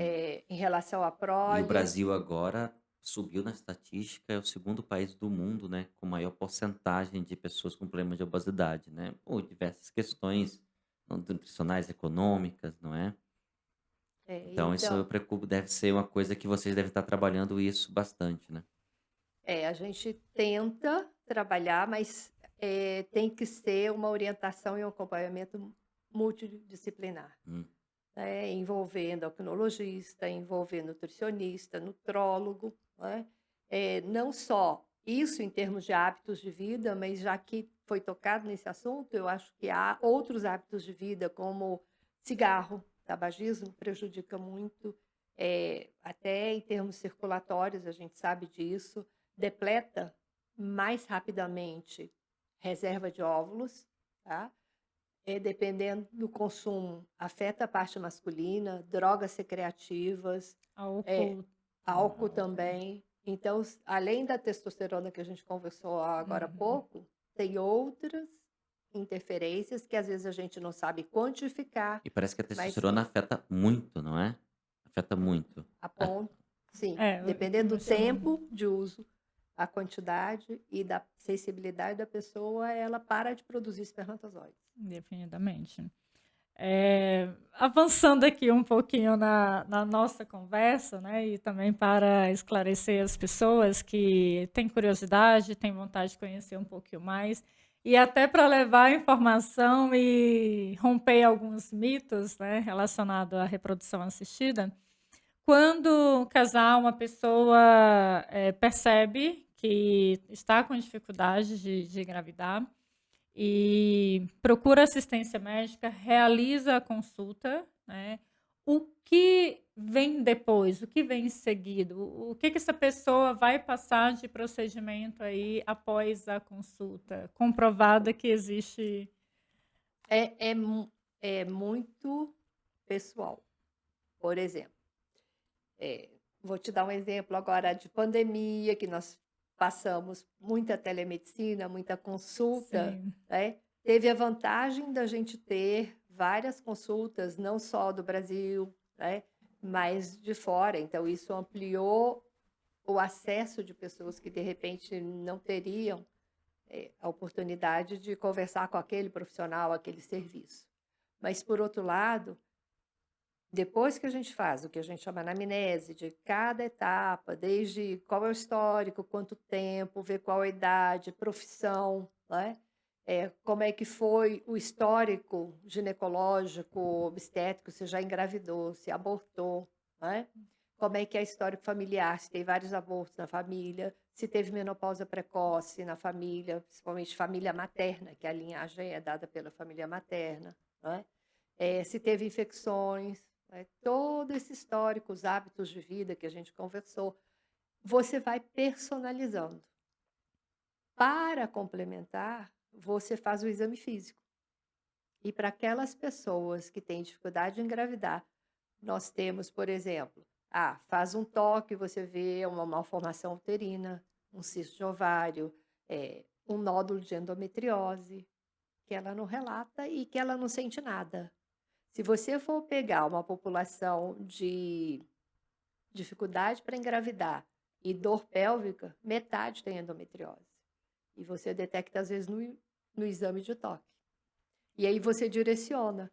em relação à E o prole. Brasil agora subiu na estatística, é o segundo país do mundo, né? Com maior porcentagem de pessoas com problemas de obesidade, né? Por diversas questões nutricionais, econômicas, não é? Então isso eu Então, preocupo, deve ser uma coisa que vocês devem estar trabalhando isso bastante, né? a gente tenta trabalhar, mas tem que ser uma orientação e um acompanhamento multidisciplinar, Hum. né, envolvendo endocrinologista, envolvendo nutricionista, nutrólogo, né? Não só isso em termos de hábitos de vida, mas já que foi tocado nesse assunto, eu acho que há outros hábitos de vida, como cigarro, tabagismo, prejudica muito, até em termos circulatórios, a gente sabe disso, depleta mais rapidamente reserva de óvulos, tá? Dependendo do consumo, afeta a parte masculina, drogas recreativas, eh, Álcool. álcool também. Então, além da testosterona que a gente conversou agora há Uhum. pouco, tem outras interferências que às vezes a gente não sabe quantificar, E parece que a mas testosterona afeta muito, não é? Afeta muito. a A- ponto, sim, Eu dependendo do imagino. tempo de uso, a quantidade e da sensibilidade da pessoa, ela para de produzir espermatozoides. Definitivamente. Avançando aqui um pouquinho na nossa conversa, né, e também para esclarecer as pessoas que têm curiosidade, têm vontade de conhecer um pouquinho mais, e até para levar a informação e romper alguns mitos, né, relacionados à reprodução assistida. Quando um casal, uma pessoa percebe que está com dificuldade de engravidar, e procura assistência médica, realiza a consulta, né? O que vem depois? O que vem em seguida? O que essa pessoa vai passar de procedimento aí após a consulta? Comprovada que existe. É muito pessoal. Por exemplo, vou te dar um exemplo agora de pandemia, que nós passamos muita telemedicina, muita consulta, Sim, né? Teve a vantagem da gente ter várias consultas, não só do Brasil, né? Mas de fora. Então, isso ampliou o acesso de pessoas que, de repente, não teriam a oportunidade de conversar com aquele profissional, aquele serviço. Mas, por outro lado, depois que a gente faz o que a gente chama anamnese de cada etapa, desde qual é o histórico, quanto tempo, ver qual é a idade, profissão, né? como é que foi o histórico ginecológico, obstétrico, se já engravidou, se abortou, né? Como é que é histórico familiar, se tem vários abortos na família, se teve menopausa precoce na família, principalmente família materna, que a linhagem é dada pela família materna, né? Se teve infecções, né? Todo esse histórico, os hábitos de vida que a gente conversou, você vai personalizando. Para complementar, você faz o exame físico. E para aquelas pessoas que têm dificuldade de engravidar, nós temos, por exemplo, faz um toque, você vê uma malformação uterina, um cisto de ovário, um nódulo de endometriose, que ela não relata e que ela não sente nada. Se você for pegar uma população de dificuldade para engravidar e dor pélvica, metade tem endometriose. E você detecta, às vezes, no exame de toque. E aí você direciona.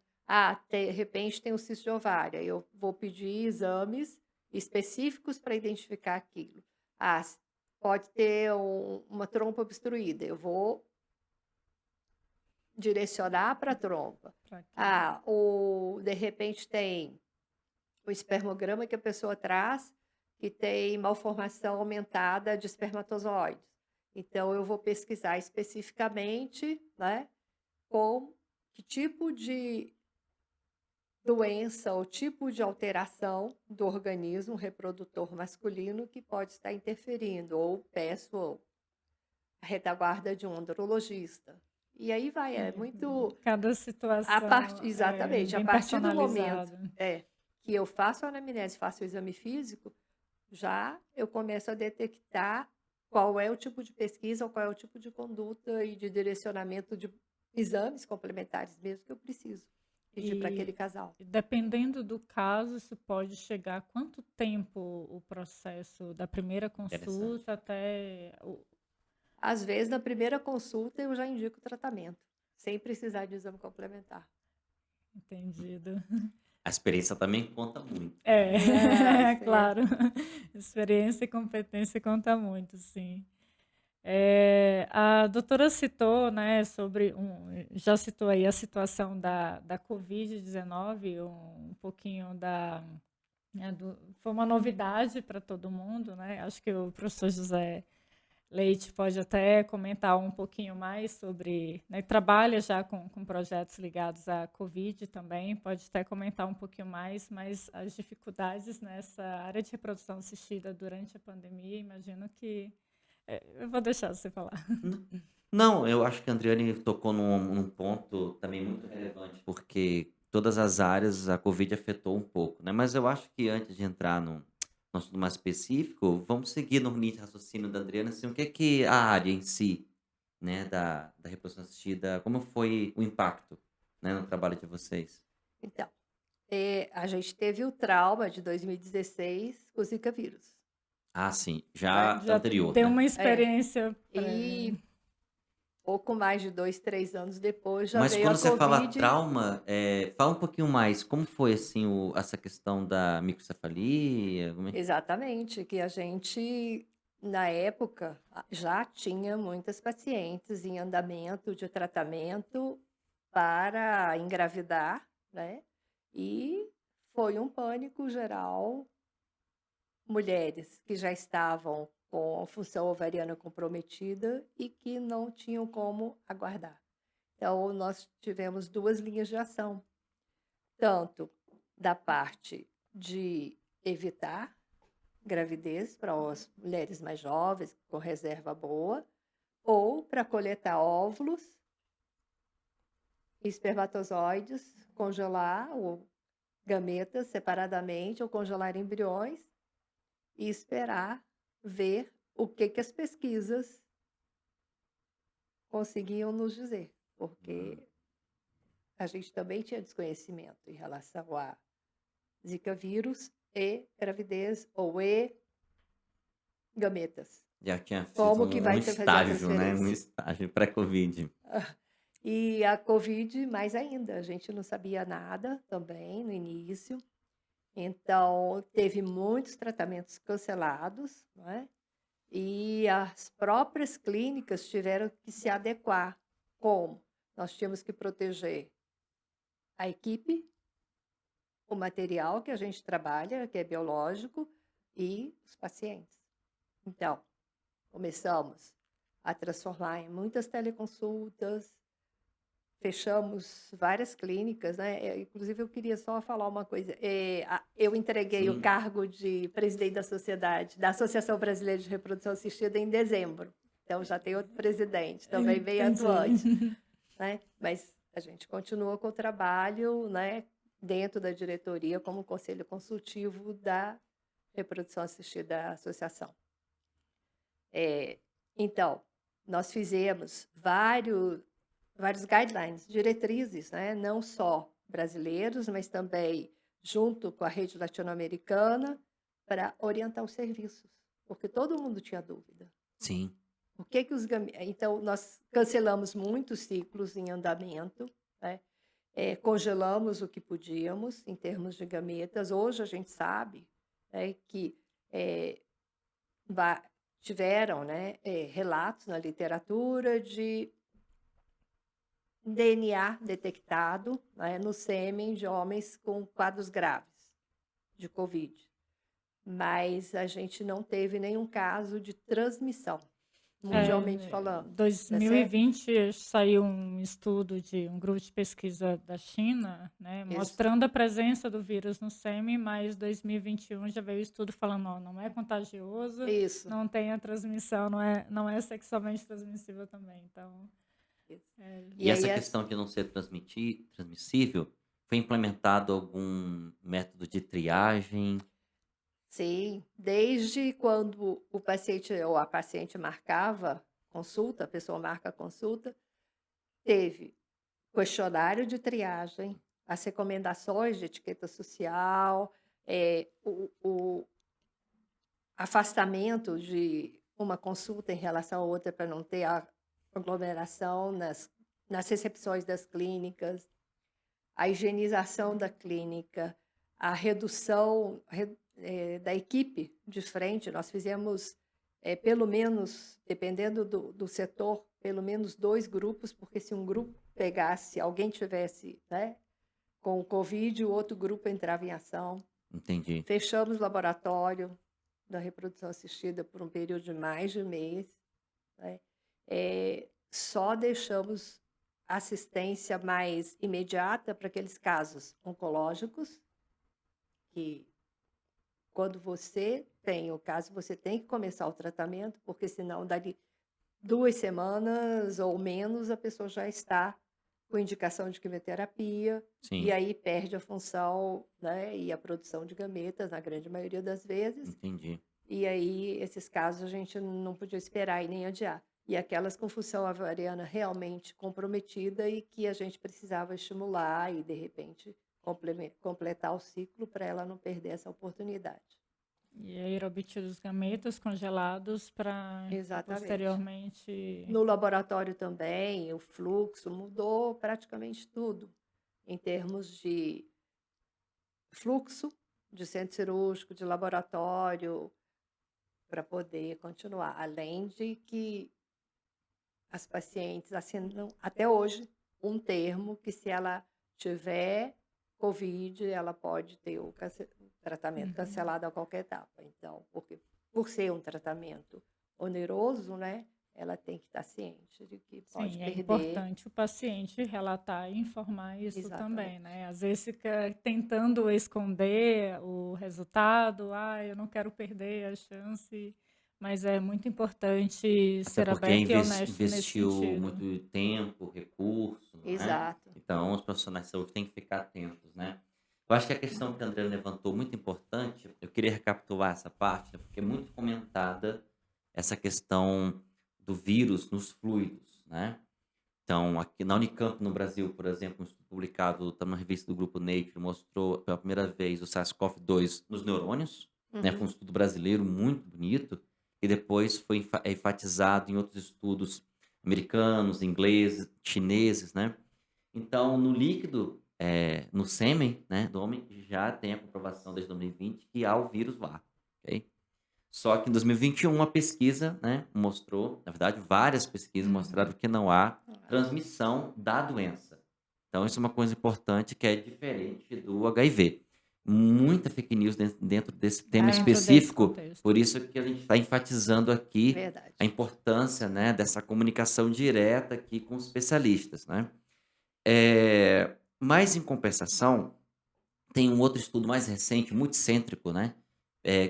De repente tem um cisto de ovário. Eu vou pedir exames específicos para identificar aquilo. Pode ter uma trompa obstruída. Eu vou direcionar para a trompa. De repente tem o espermograma que a pessoa traz, que tem malformação aumentada de espermatozoides. Então, eu vou pesquisar especificamente, né, com que tipo de doença ou tipo de alteração do organismo reprodutor masculino que pode estar interferindo, ou peço a retaguarda de um andrologista. E aí vai, é muito... Cada situação é Exatamente, a bem partir do momento personalizada. que eu faço a anamnese, faço o exame físico, já eu começo a detectar qual é o tipo de pesquisa, ou qual é o tipo de conduta e de direcionamento de exames complementares mesmo que eu preciso pedir para aquele casal. Dependendo do caso, isso pode chegar a quanto tempo o processo da primeira consulta até Às vezes, na primeira consulta, eu já indico o tratamento, sem precisar de exame complementar. Entendido. A experiência também conta muito. Claro. Experiência e competência conta muito, sim. A doutora citou, né, já citou aí a situação da Covid-19, um pouquinho foi uma novidade para todo mundo, né? Acho que o professor José Leite pode até comentar um pouquinho mais sobre, né, trabalha já com projetos ligados à Covid também, pode até comentar um pouquinho mais, mas as dificuldades nessa área de reprodução assistida durante a pandemia, imagino que... eu vou deixar você falar. Não, eu acho que a Andriane tocou num ponto também muito relevante, porque todas as áreas a Covid afetou um pouco, né? Mas eu acho que antes de entrar num assunto mais específico, vamos seguir no linha de raciocínio da Adriana, assim, o que é que a área em si, né, da reprodução assistida, como foi o impacto, né, no trabalho de vocês? Então, a gente teve o trauma de 2016 com o Zika vírus. Ah, sim, já Já anterior, tem né? uma experiência E pouco mais de 2, 3 anos depois já Mas veio a quando você fala Covid. trauma, fala um pouquinho mais, como foi, assim, essa questão da microcefalia? Exatamente, que a gente, na época, já tinha muitas pacientes em andamento de tratamento para engravidar, né? E foi um pânico geral. Mulheres que já estavam com a função ovariana comprometida e que não tinham como aguardar. Então, nós tivemos 2 linhas de ação, tanto da parte de evitar gravidez para as mulheres mais jovens, com reserva boa, ou para coletar óvulos, espermatozoides, congelar ou gametas separadamente, ou congelar embriões e esperar ver o que as pesquisas conseguiam nos dizer, porque a gente também tinha desconhecimento em relação a Zika vírus e gravidez ou gametas. Já tinha feito Como que vai fazer a estágio, né? Um transferência? estágio pré-Covid. E a Covid, mais ainda, a gente não sabia nada também no início. Então, teve muitos tratamentos cancelados, não é? E as próprias clínicas tiveram que se adequar Como? Nós tínhamos que proteger a equipe, o material que a gente trabalha, que é biológico, e os pacientes. Então, começamos a transformar em muitas teleconsultas, fechamos várias clínicas, né? Inclusive, eu queria só falar uma coisa. Eu entreguei o Sim. cargo de presidente da sociedade, da Associação Brasileira de Reprodução Assistida em dezembro. Então, já tem outro presidente, também bem atuante, Entendi. né? Mas a gente continua com o trabalho, né, dentro da diretoria, como conselho consultivo da reprodução assistida da associação. Então, nós fizemos vários guidelines, diretrizes, né? Não só brasileiros, mas também junto com a rede latino-americana, para orientar os serviços, porque todo mundo tinha dúvida. Sim. O que que Então, nós cancelamos muitos ciclos em andamento, né? Congelamos o que podíamos em termos de gametas. Hoje a gente sabe, né, que tiveram, né, relatos na literatura de DNA detectado, né, no sêmen de homens com quadros graves de Covid. Mas a gente não teve nenhum caso de transmissão, mundialmente falando, tá certo? 2020 saiu um estudo de um grupo de pesquisa da China, né, Isso, mostrando a presença do vírus no sêmen, mas 2021 já veio o estudo falando, ó, não é contagioso, isso, não tem a transmissão, não é sexualmente transmissível também. Então, isso. E E essa aí, questão de não ser transmissível, foi implementado algum método de triagem? sim, desde quando o paciente ou a paciente marcava consulta, a pessoa marca a consulta, teve questionário de triagem, as recomendações de etiqueta social, o afastamento de uma consulta em relação a outra para não ter a aglomeração nas recepções das clínicas, a higienização da clínica, a redução da equipe de frente. Nós fizemos, pelo menos, dependendo do setor, pelo menos 2 grupos, porque se um grupo pegasse, alguém tivesse, né, com o Covid, o outro grupo entrava em ação. Entendi. Fechamos o laboratório da reprodução assistida por um período de mais de mês, né? Só deixamos assistência mais imediata para aqueles casos oncológicos, que quando você tem o caso, você tem que começar o tratamento, porque senão dali 2 semanas ou menos a pessoa já está com indicação de quimioterapia, e Sim, aí perde a função, né, e a produção de gametas, na grande maioria das vezes. entendi. E aí, esses casos a gente não podia esperar e nem adiar. E aquelas com função ovariana realmente comprometida e que a gente precisava estimular e, de repente, completar o ciclo para ela não perder essa oportunidade. e aí era obtido os gametas congelados para Exatamente. posteriormente. No laboratório também, o fluxo mudou praticamente tudo, em termos de fluxo de centro cirúrgico, de laboratório, para poder continuar. Além de que as pacientes assinam até hoje um termo que, se ela tiver Covid, ela pode ter o tratamento cancelado a qualquer etapa. Então, porque por ser um tratamento oneroso, né, ela tem que estar ciente de que pode Sim, é perder. importante o paciente relatar e informar isso também, Exatamente. né? Às vezes fica tentando esconder o resultado, eu não quero perder a chance, mas é muito importante Até ser porque aberto e honesto nesse investiu sentido. muito tempo, recurso, não é? Exato. Então, os profissionais de saúde têm que ficar atentos, né? Eu acho que a questão que a Andrea levantou, muito importante, eu queria recapitular essa parte, né, porque é muito comentada essa questão do vírus nos fluidos, né? Então, aqui na Unicamp, no Brasil, por exemplo, um estudo publicado, está numa revista do grupo Nature, mostrou pela primeira vez o SARS-CoV-2 nos neurônios, né? Foi um estudo brasileiro muito bonito, e depois foi enfatizado em outros estudos americanos, ingleses, chineses, né? Então, no líquido, no sêmen, né, do homem, já tem a comprovação desde 2020 que há o vírus lá, ok? Só que em 2021 a pesquisa, né, mostrou, na verdade, várias pesquisas mostraram que não há transmissão da doença. Então, isso é uma coisa importante que é diferente do HIV. Muita fake news dentro desse tema Dentro desse específico, contexto. por isso que a gente está enfatizando aqui a Verdade. importância, né, dessa comunicação direta aqui com os especialistas, né? Mas, em compensação, tem um outro estudo mais recente, multicêntrico, né?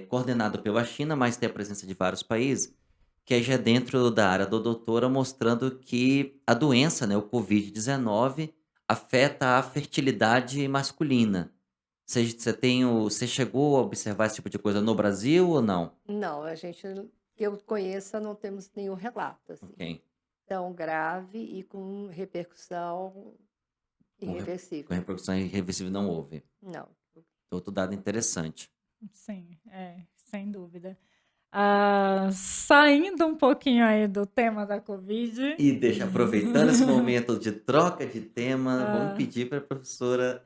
Coordenado pela China, mas tem a presença de vários países, que é já dentro da área da doutora, mostrando que a doença, né, o Covid-19, afeta a fertilidade masculina. Você chegou a observar esse tipo de coisa no Brasil ou não? Não, que eu conheça, não temos nenhum relato, assim, Ok. tão grave e com repercussão Com, re- com irreversível. repercussão irreversível não houve. Não. Outro dado interessante. Sim, sem dúvida. Saindo um pouquinho aí do tema da Covid, E aproveitando esse momento de troca de tema, vamos ah, pedir para a professora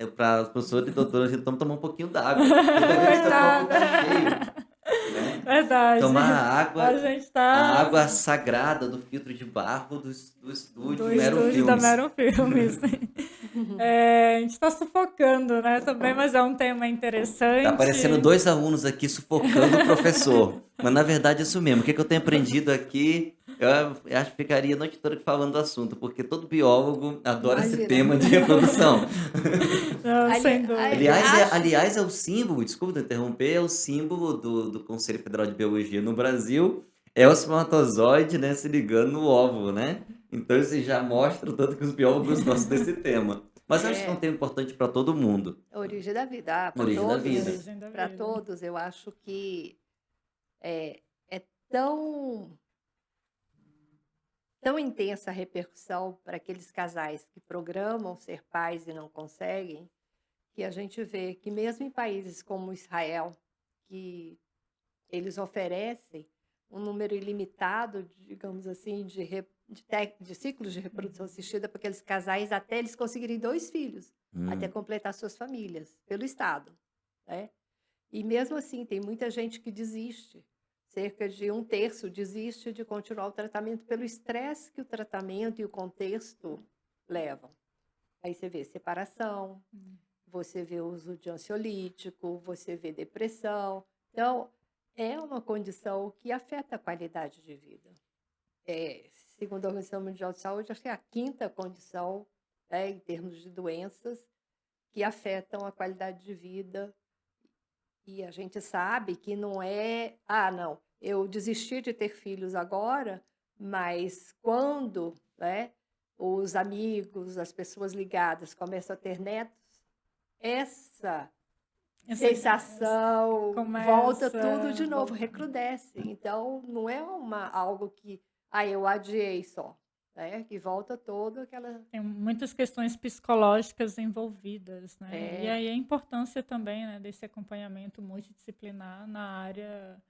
e doutora, a gente tomar um pouquinho d'água. Eu tô vendo que seu copo tá cheio, coitada. né? Verdade. Tomar A gente a tá água sagrada do filtro de barro do do estúdio Mero estúdio da Filmes. Mero Filmes. A gente está sufocando, né, também, mas é um tema Tá aparecendo interessante. 2 alunos aqui sufocando o professor. Mas na verdade é isso mesmo. O que que eu tenho aprendido aqui, eu acho que ficaria a noite toda falando do assunto, porque todo biólogo adora esse Imagina. tema de reprodução. Não, Ali sem ai, dúvida. acho Aliás, é o símbolo, desculpa te interromper, é o símbolo do Conselho Federal de Biologia no Brasil, é o espermatozoide, né, se ligando no óvulo, né? Então isso já mostra o tanto que os biólogos gostam desse tema. Mas eu acho que é um é, tema importante para todo mundo. a origem da vida. Para Origem da vida. Origem da para vida. todos, eu acho que é tão tão intensa a repercussão para aqueles casais que programam ser pais e não conseguem, que a gente vê que mesmo em países como Israel, que eles oferecem um número ilimitado, digamos assim, de ciclos de reprodução assistida para aqueles casais até eles conseguirem 2 filhos, até Hum, completar suas famílias, pelo Estado, né. E mesmo assim tem muita gente que desiste, cerca de 1/3 desiste de continuar o tratamento pelo estresse que o tratamento e o contexto levam. Aí você vê separação, você vê uso de ansiolítico, você vê depressão. Então, é uma condição que afeta a qualidade de vida. Segundo a Organização Mundial de Saúde, acho que é a quinta condição, né, em termos de doenças, que afetam a qualidade de vida. E a gente sabe que não é, ah, não, eu desisti de ter filhos agora, mas quando, né, os amigos, as pessoas ligadas começam a ter netos, essa Essa- sensação volta tudo de novo, volta. recrudesce. Então, não é algo que, ah, eu adiei só, né? Que volta toda aquela. Tem muitas questões psicológicas envolvidas, né? E É, aí a importância também, né, desse acompanhamento multidisciplinar na área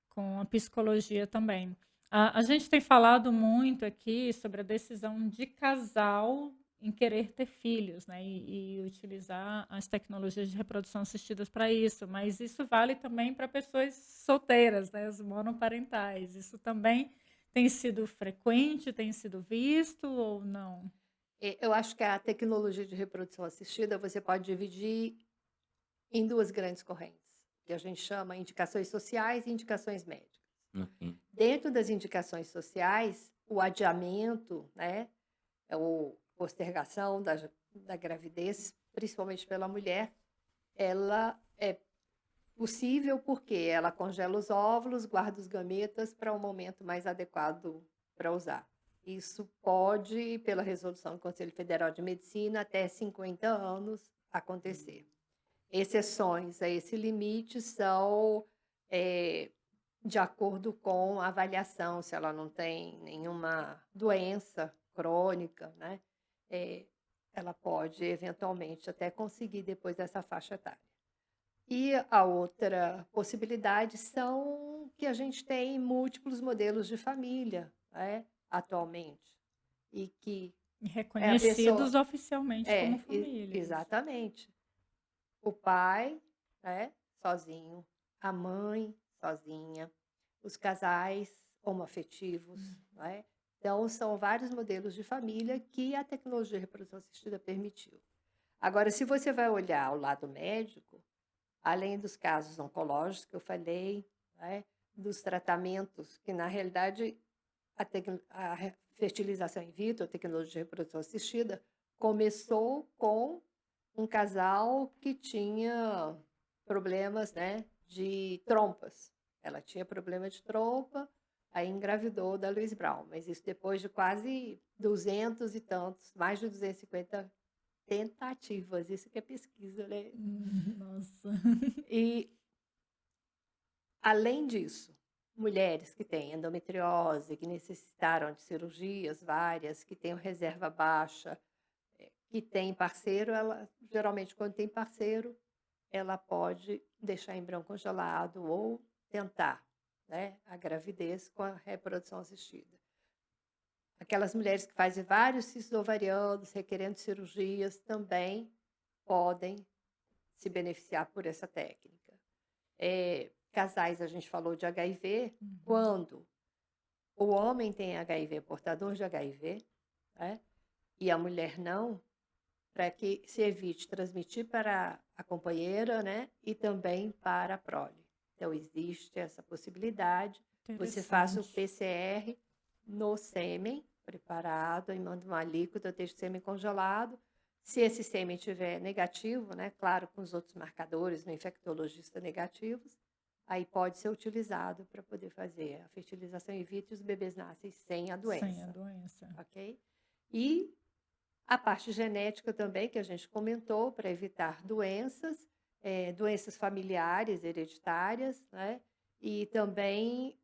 com a psicologia também. A gente tem falado muito aqui sobre a decisão de casal em querer ter filhos, né? E utilizar as tecnologias de reprodução assistidas para isso, mas isso vale também para pessoas solteiras, né? Os monoparentais. Isso também tem sido frequente, tem sido visto ou não? eu acho que a tecnologia de reprodução assistida você pode dividir em duas grandes correntes, que a gente chama indicações sociais e indicações médicas. ok. Dentro das indicações sociais, o adiamento, né, ou postergação da gravidez, principalmente pela mulher, ela é possível porque ela congela os óvulos, guarda os gametas para um momento mais adequado para usar. Isso pode, pela resolução do Conselho Federal de Medicina, até 50 anos acontecer. Exceções a esse limite são de acordo com a avaliação, se ela não tem nenhuma doença crônica, né? eh, ela pode eventualmente até conseguir depois dessa faixa etária. E a outra possibilidade são que a gente tem múltiplos modelos de família, né, atualmente, e que E a pessoa reconhecidos oficialmente como famílias. exatamente. O pai, né, sozinho, a mãe sozinha, os casais homoafetivos, né, Então, são vários modelos de família que a tecnologia de reprodução assistida permitiu. Agora, se você vai olhar o lado médico, além dos casos oncológicos que eu falei, né, dos tratamentos, que na realidade a fertilização in vitro, a tecnologia de reprodução assistida, começou com um casal que tinha problemas, né, de trompas. Ela tinha problema de trompa, aí engravidou da Louise Brown, mas isso depois de quase 200 e tantos, mais de 250 tentativas, isso que é pesquisa, né? Nossa. E, além disso, mulheres que têm endometriose, que necessitaram de cirurgias várias, que têm reserva baixa, que têm parceiro, ela geralmente, quando tem parceiro, ela pode deixar embrião congelado ou tentar, né, a gravidez com a reprodução assistida. Aquelas mulheres que fazem vários cistos ovarianos, requerendo cirurgias, também podem se beneficiar por essa técnica. Casais, a gente falou de HIV, quando o homem tem HIV, portador de HIV, né, e a mulher não, para que se evite transmitir para a companheira, né, e também para a prole. Então, existe essa possibilidade. Você faz o Interessante. PCR no sêmen preparado, e manda uma alíquota, deixa o sêmen congelado. Se esse sêmen estiver negativo, né, claro, com os outros marcadores no infectologista negativos, aí pode ser utilizado para poder fazer a fertilização in vitro e os bebês nascem sem a doença. Sem a doença. Ok? E a parte genética também, que a gente comentou, para evitar doenças, doenças familiares, hereditárias, né? E também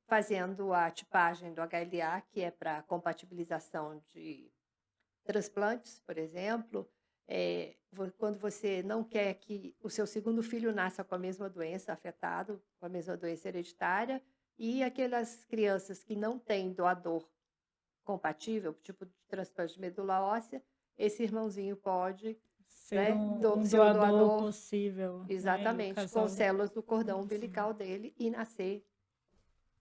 fazendo a tipagem do HLA, que é para compatibilização de transplantes, por exemplo. Quando você não quer que o seu segundo filho nasça com a mesma doença, afetado com a mesma doença hereditária, e aquelas crianças que não têm doador compatível, tipo de transplante de medula óssea, esse irmãozinho pode, Ser né, um ser o doador doador, possível, né? E o exatamente, com casal células do cordão possível. umbilical dele e nascer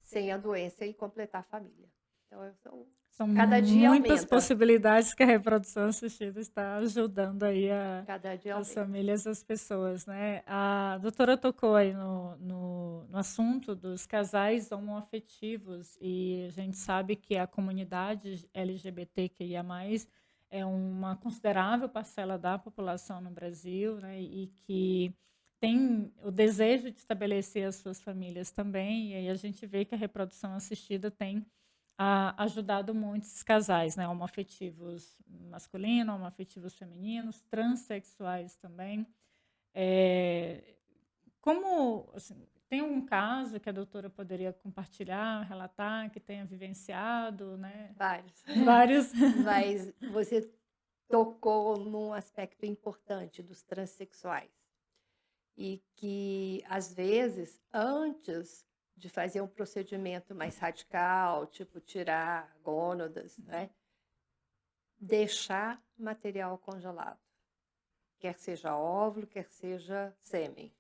sem a doença e completar a família. Então, São cada dia muitas aumenta, possibilidades que a reprodução assistida está ajudando aí cada dia as aumenta. famílias, as pessoas, né? A doutora tocou aí no assunto dos casais homoafetivos e a gente sabe que a comunidade LGBTQIA+, é uma considerável parcela da população no Brasil, né? E que tem o desejo de estabelecer as suas famílias também, e aí a gente vê que a reprodução assistida tem ajudado muito esses casais, né, homoafetivos masculinos, homoafetivos femininos, transexuais também. Como, assim, tem algum caso que a doutora poderia compartilhar, relatar, que tenha vivenciado, né? Vários. Vários. Mas você tocou num aspecto importante dos transexuais. E que, às vezes, antes de fazer um procedimento mais radical, tipo tirar gônadas, né, deixar material congelado, quer seja óvulo, quer seja sêmen.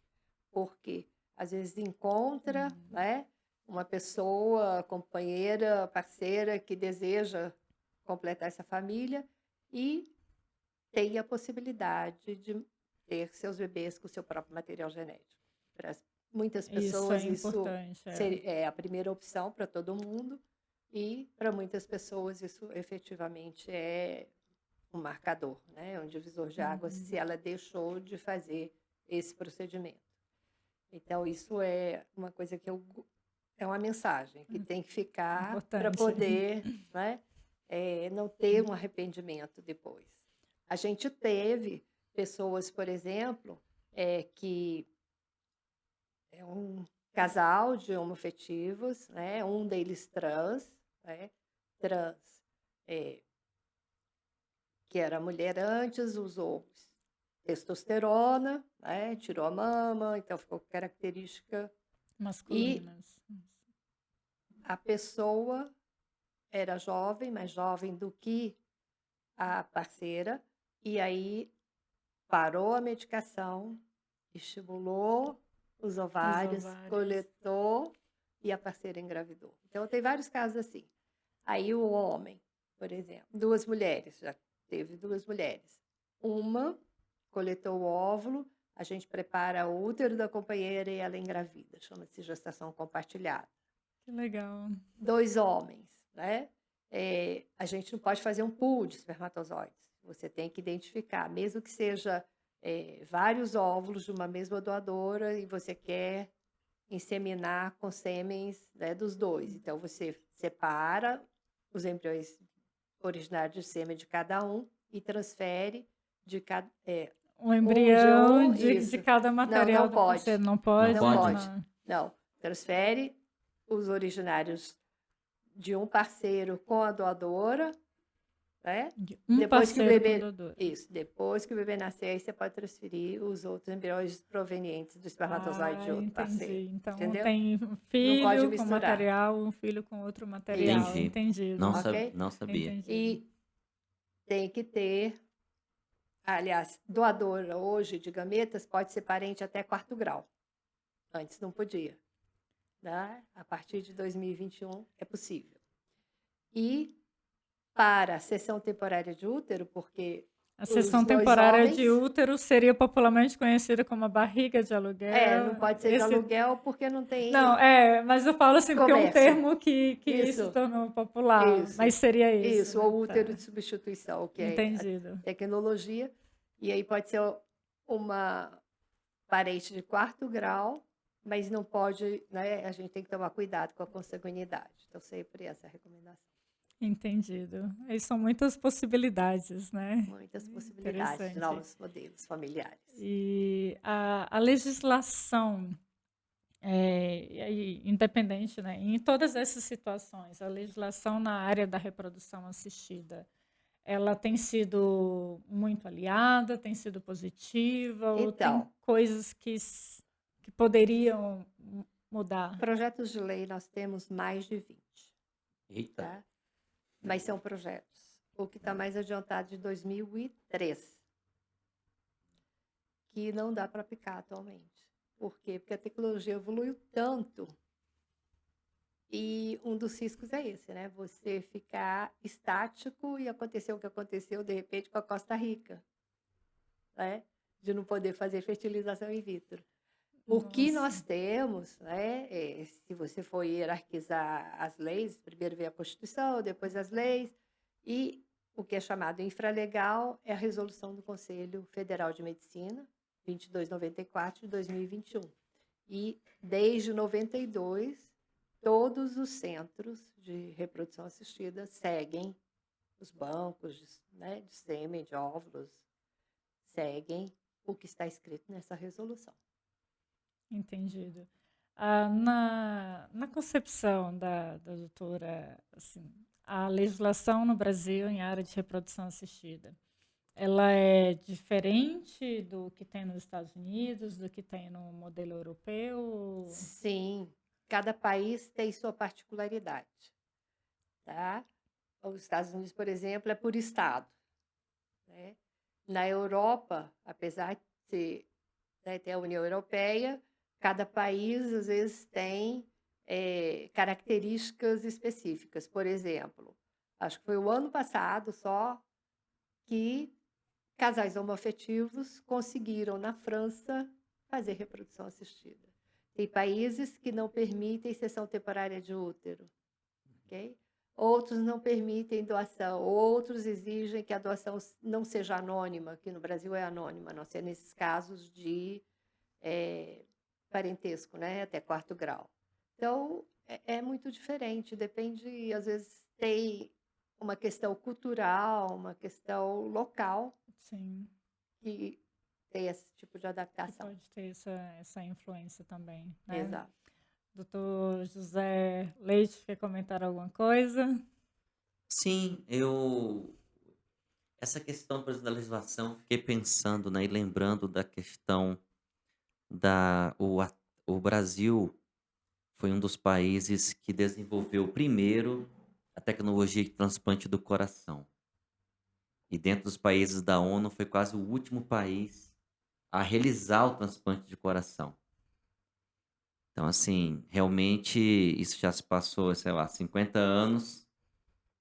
Porque, às vezes, encontra, né, uma pessoa, companheira, parceira, que deseja completar essa família e tem a possibilidade de ter seus bebês com o seu próprio material genético. Para muitas Isso é pessoas, isso importante. é a primeira opção para todo mundo, e para muitas pessoas, isso efetivamente é um marcador, né? Um divisor de águas, se ela deixou de fazer esse procedimento. Então, isso é uma coisa que é uma mensagem que tem que ficar para Importante. poder, né, não ter um arrependimento depois. A gente teve pessoas, por exemplo, que é um casal de homoafetivos, né, um deles trans, né, trans, que era mulher antes, usou testosterona, né, tirou a mama, então ficou com característica. E Masculinas. a pessoa era jovem, mais jovem do que a parceira, e aí parou a medicação, estimulou os ovários, ovários. coletou e a parceira engravidou. Então, tem vários casos assim. Aí o homem, por exemplo, 2 mulheres, já teve 2 mulheres. Uma coletou o óvulo, a gente prepara o útero da companheira e ela engravida, chama-se gestação compartilhada. Que legal. 2 homens, né? A gente não pode fazer um pool de espermatozoides. Você tem que identificar, mesmo que seja vários óvulos de uma mesma doadora e você quer inseminar com sêmens, né, dos 2. Então, você separa os embriões originários de sêmen de cada um e transfere de cada, Um um de embrião um, de isso. cada Não, material não do parceiro. pode. Não Não pode? Não pode? pode. Não. Não. Transfere os originários de um parceiro com a doadora, né? De um Depois que o parceiro com bebê. doador. Isso. Depois que o bebê nascer, aí você pode transferir os outros embriões provenientes do espermatozoide de outro parceiro. Entendi. Então Entendeu? tem um Não pode filho com misturar. material, um filho com outro material. Isso. Entendi. Entendido. Não, Ok? não sabia. Entendido. E tem que ter. Aliás, doadora hoje de gametas pode ser parente até 4º grau. Antes não podia. Né? A partir de 2021 é possível. E para a cessão temporária de útero, porque A os cessão 2 temporária homens. de útero seria popularmente conhecida como a barriga de aluguel. Não pode ser de aluguel porque não tem. Não, mas eu falo assim porque é um Comércio. termo que Isso. se tornou popular. Isso. Mas seria isso. Isso, né? ou útero Tá. de substituição, que é Entendido. a tecnologia. E aí pode ser uma parente de 4º grau, mas não pode, né? A gente tem que tomar cuidado com a consanguinidade. Então, sempre essa recomendação. Entendido. Aí são muitas possibilidades, né? Muitas possibilidades de Interessante. novos modelos familiares. E a legislação, e aí, independente, né? Em todas essas situações, a legislação na área da reprodução assistida, ela tem sido muito aliada, tem sido positiva, ou tem Então. coisas que poderiam mudar? Projetos de lei nós temos mais de 20, Eita. tá? Mas são projetos. O que está mais adiantado de 2003, que não dá para aplicar atualmente. Por quê? Porque a tecnologia evoluiu tanto. E um dos riscos é esse, né? Você ficar estático e acontecer o que aconteceu, de repente, com a Costa Rica, né? De não poder fazer fertilização in vitro. O que Nossa. nós temos, né? Se você for hierarquizar as leis, primeiro vem a Constituição, depois as leis, e o que é chamado infralegal é a resolução do Conselho Federal de Medicina, 2294 de 2021. E desde 92, todos os centros de reprodução assistida seguem os bancos, né, de sêmen, de óvulos, seguem o que está escrito nessa resolução. Entendido. Na concepção da doutora, assim, a legislação no Brasil em área de reprodução assistida, ela é diferente do que tem nos Estados Unidos, do que tem no modelo europeu? Sim, cada país tem sua particularidade, tá? Os Estados Unidos, por exemplo, é por estado, né? Na Europa, apesar de ter a União Europeia, cada país, às vezes, tem características específicas. Por exemplo, acho que foi o ano passado só que casais homoafetivos conseguiram, na França, fazer reprodução assistida. Tem países que não permitem cessão temporária de útero, ok? Outros não permitem doação, outros exigem que a doação não seja anônima, que no Brasil é anônima, a não ser nesses casos de parentesco, né, até 4º grau. Então, é muito diferente, depende, às vezes tem uma questão cultural, uma questão local. Sim. Que tem esse tipo de Que adaptação. pode ter essa influência também, né? Exato. Doutor José Leite, quer comentar alguma coisa? Sim, essa questão, por exemplo, da legislação, fiquei pensando, né, e lembrando da questão o Brasil foi um dos países que desenvolveu primeiro a tecnologia de transplante do coração. E dentro dos países da ONU foi quase o último país a realizar o transplante de coração. Então, assim, realmente isso já se passou, sei lá, 50 anos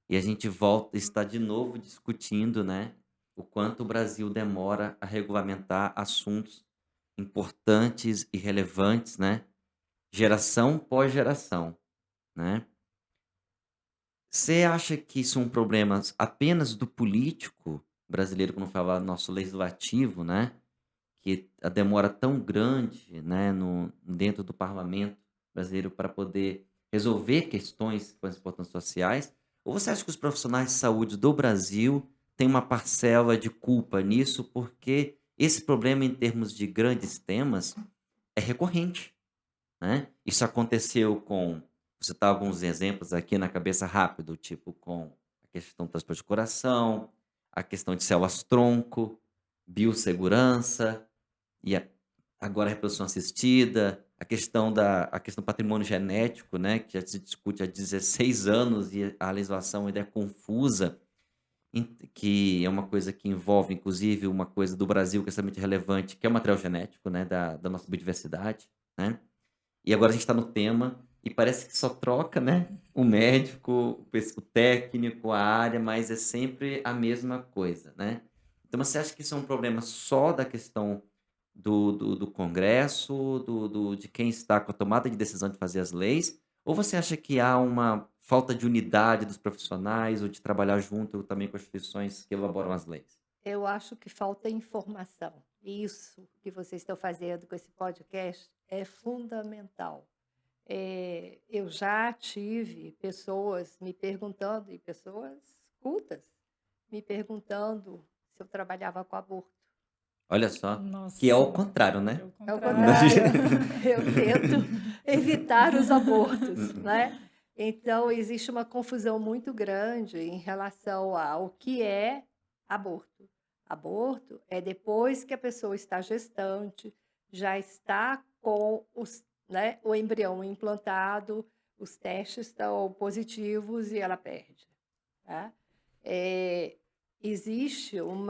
e a gente volta, está de novo discutindo, né, o quanto o Brasil demora a regulamentar assuntos importantes e relevantes, né, geração pós geração, né. Você acha que isso é um problema apenas do político brasileiro, quando fala nosso legislativo, né, que a demora tão grande, né, no dentro do parlamento brasileiro para poder resolver questões com as importâncias sociais? Ou você acha que os profissionais de saúde do Brasil têm uma parcela de culpa nisso, porque esse problema em termos de grandes temas é recorrente, né? Isso aconteceu com, vou citar alguns exemplos aqui na cabeça rápido, tipo com a questão do transplante de coração, a questão de células-tronco, biossegurança, e agora a reprodução assistida, a questão do patrimônio genético, né, que já se discute há 16 anos e a legislação ainda é confusa, que é uma coisa que envolve, inclusive, uma coisa do Brasil que é extremamente relevante, que é o material genético, né, da nossa biodiversidade, né? E agora a gente está no tema e parece que só troca, né, o médico, o técnico, a área, mas é sempre a mesma coisa, né. Então você acha que isso é um problema só da questão do Congresso, de quem está com a tomada de decisão de fazer as leis, ou você acha que há uma falta de unidade dos profissionais ou de trabalhar junto também com as instituições que elaboram as leis? Eu acho que falta informação. Isso que vocês estão fazendo com esse podcast é fundamental. Eu já tive pessoas me perguntando, e pessoas cultas, me perguntando se eu trabalhava com aborto. Olha só, que é Nossa, ao contrário, é né. o Ao contrário. contrário, eu tento evitar os abortos, né. Então existe uma confusão muito grande em relação ao que é aborto. Aborto é depois que a pessoa está gestante, já está com o embrião implantado, os testes estão positivos e ela perde, tá. Existe um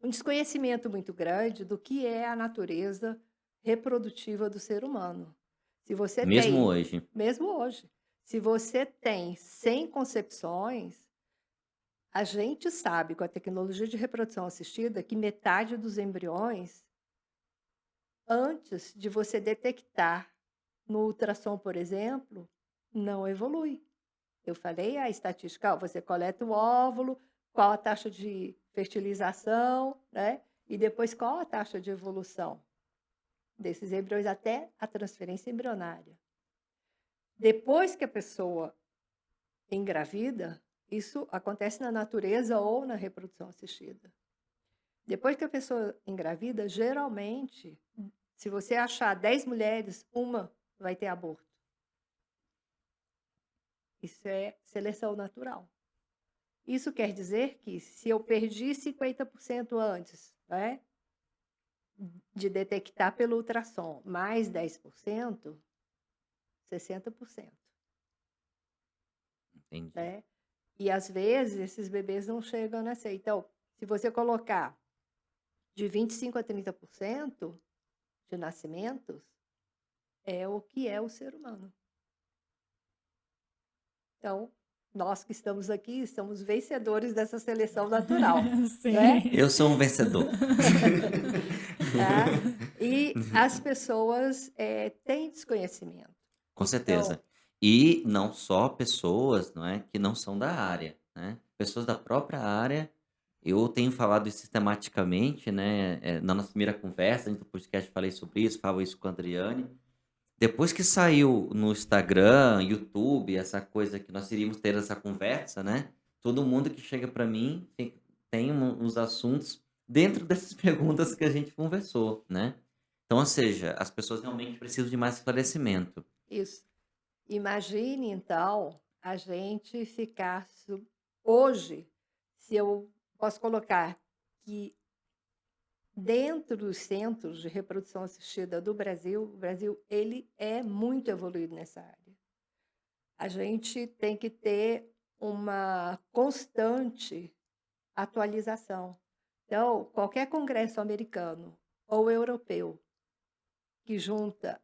desconhecimento muito grande do que é a natureza reprodutiva do ser humano. Se você Mesmo tem, hoje. mesmo hoje, se você tem 100 concepções, a gente sabe com a tecnologia de reprodução assistida que metade dos embriões, antes de você detectar no ultrassom, por exemplo, não evolui. Eu falei a estatística, ó, você coleta o óvulo, qual a taxa de fertilização, né? E depois qual a taxa de evolução desses embriões até a transferência embrionária. Depois que a pessoa engravida, isso acontece na natureza ou na reprodução assistida. Depois que a pessoa engravida, geralmente, se você achar 10 mulheres, uma vai ter aborto. Isso é seleção natural. Isso quer dizer que se eu perdi 50% antes, né, de detectar pelo ultrassom, mais 10%, 60%, Entendi. né? E às vezes esses bebês não chegam a nascer. Então, se você colocar de 25 a 30% de nascimentos, é o que é o ser humano. Então, nós que estamos aqui somos vencedores dessa seleção natural, né? Sim. Eu sou um vencedor. Tá? E as pessoas têm desconhecimento. Com Então, certeza. E não só pessoas, não é, que não são da área, né. Pessoas da própria área, eu tenho falado isso sistematicamente, né, na nossa primeira conversa dentro do podcast falei sobre isso, falo isso com a Adriane. Depois que saiu no Instagram, YouTube, essa coisa que nós iríamos ter essa conversa, né, todo mundo que chega para mim tem uns assuntos dentro dessas perguntas que a gente conversou, né. Então, ou seja, as pessoas realmente precisam de mais esclarecimento. isso. Imagine, então, a gente ficar hoje, se eu posso colocar que dentro dos centros de reprodução assistida do Brasil, o Brasil ele é muito evoluído nessa área. A gente tem que ter uma constante atualização. Então, qualquer congresso americano ou europeu que junta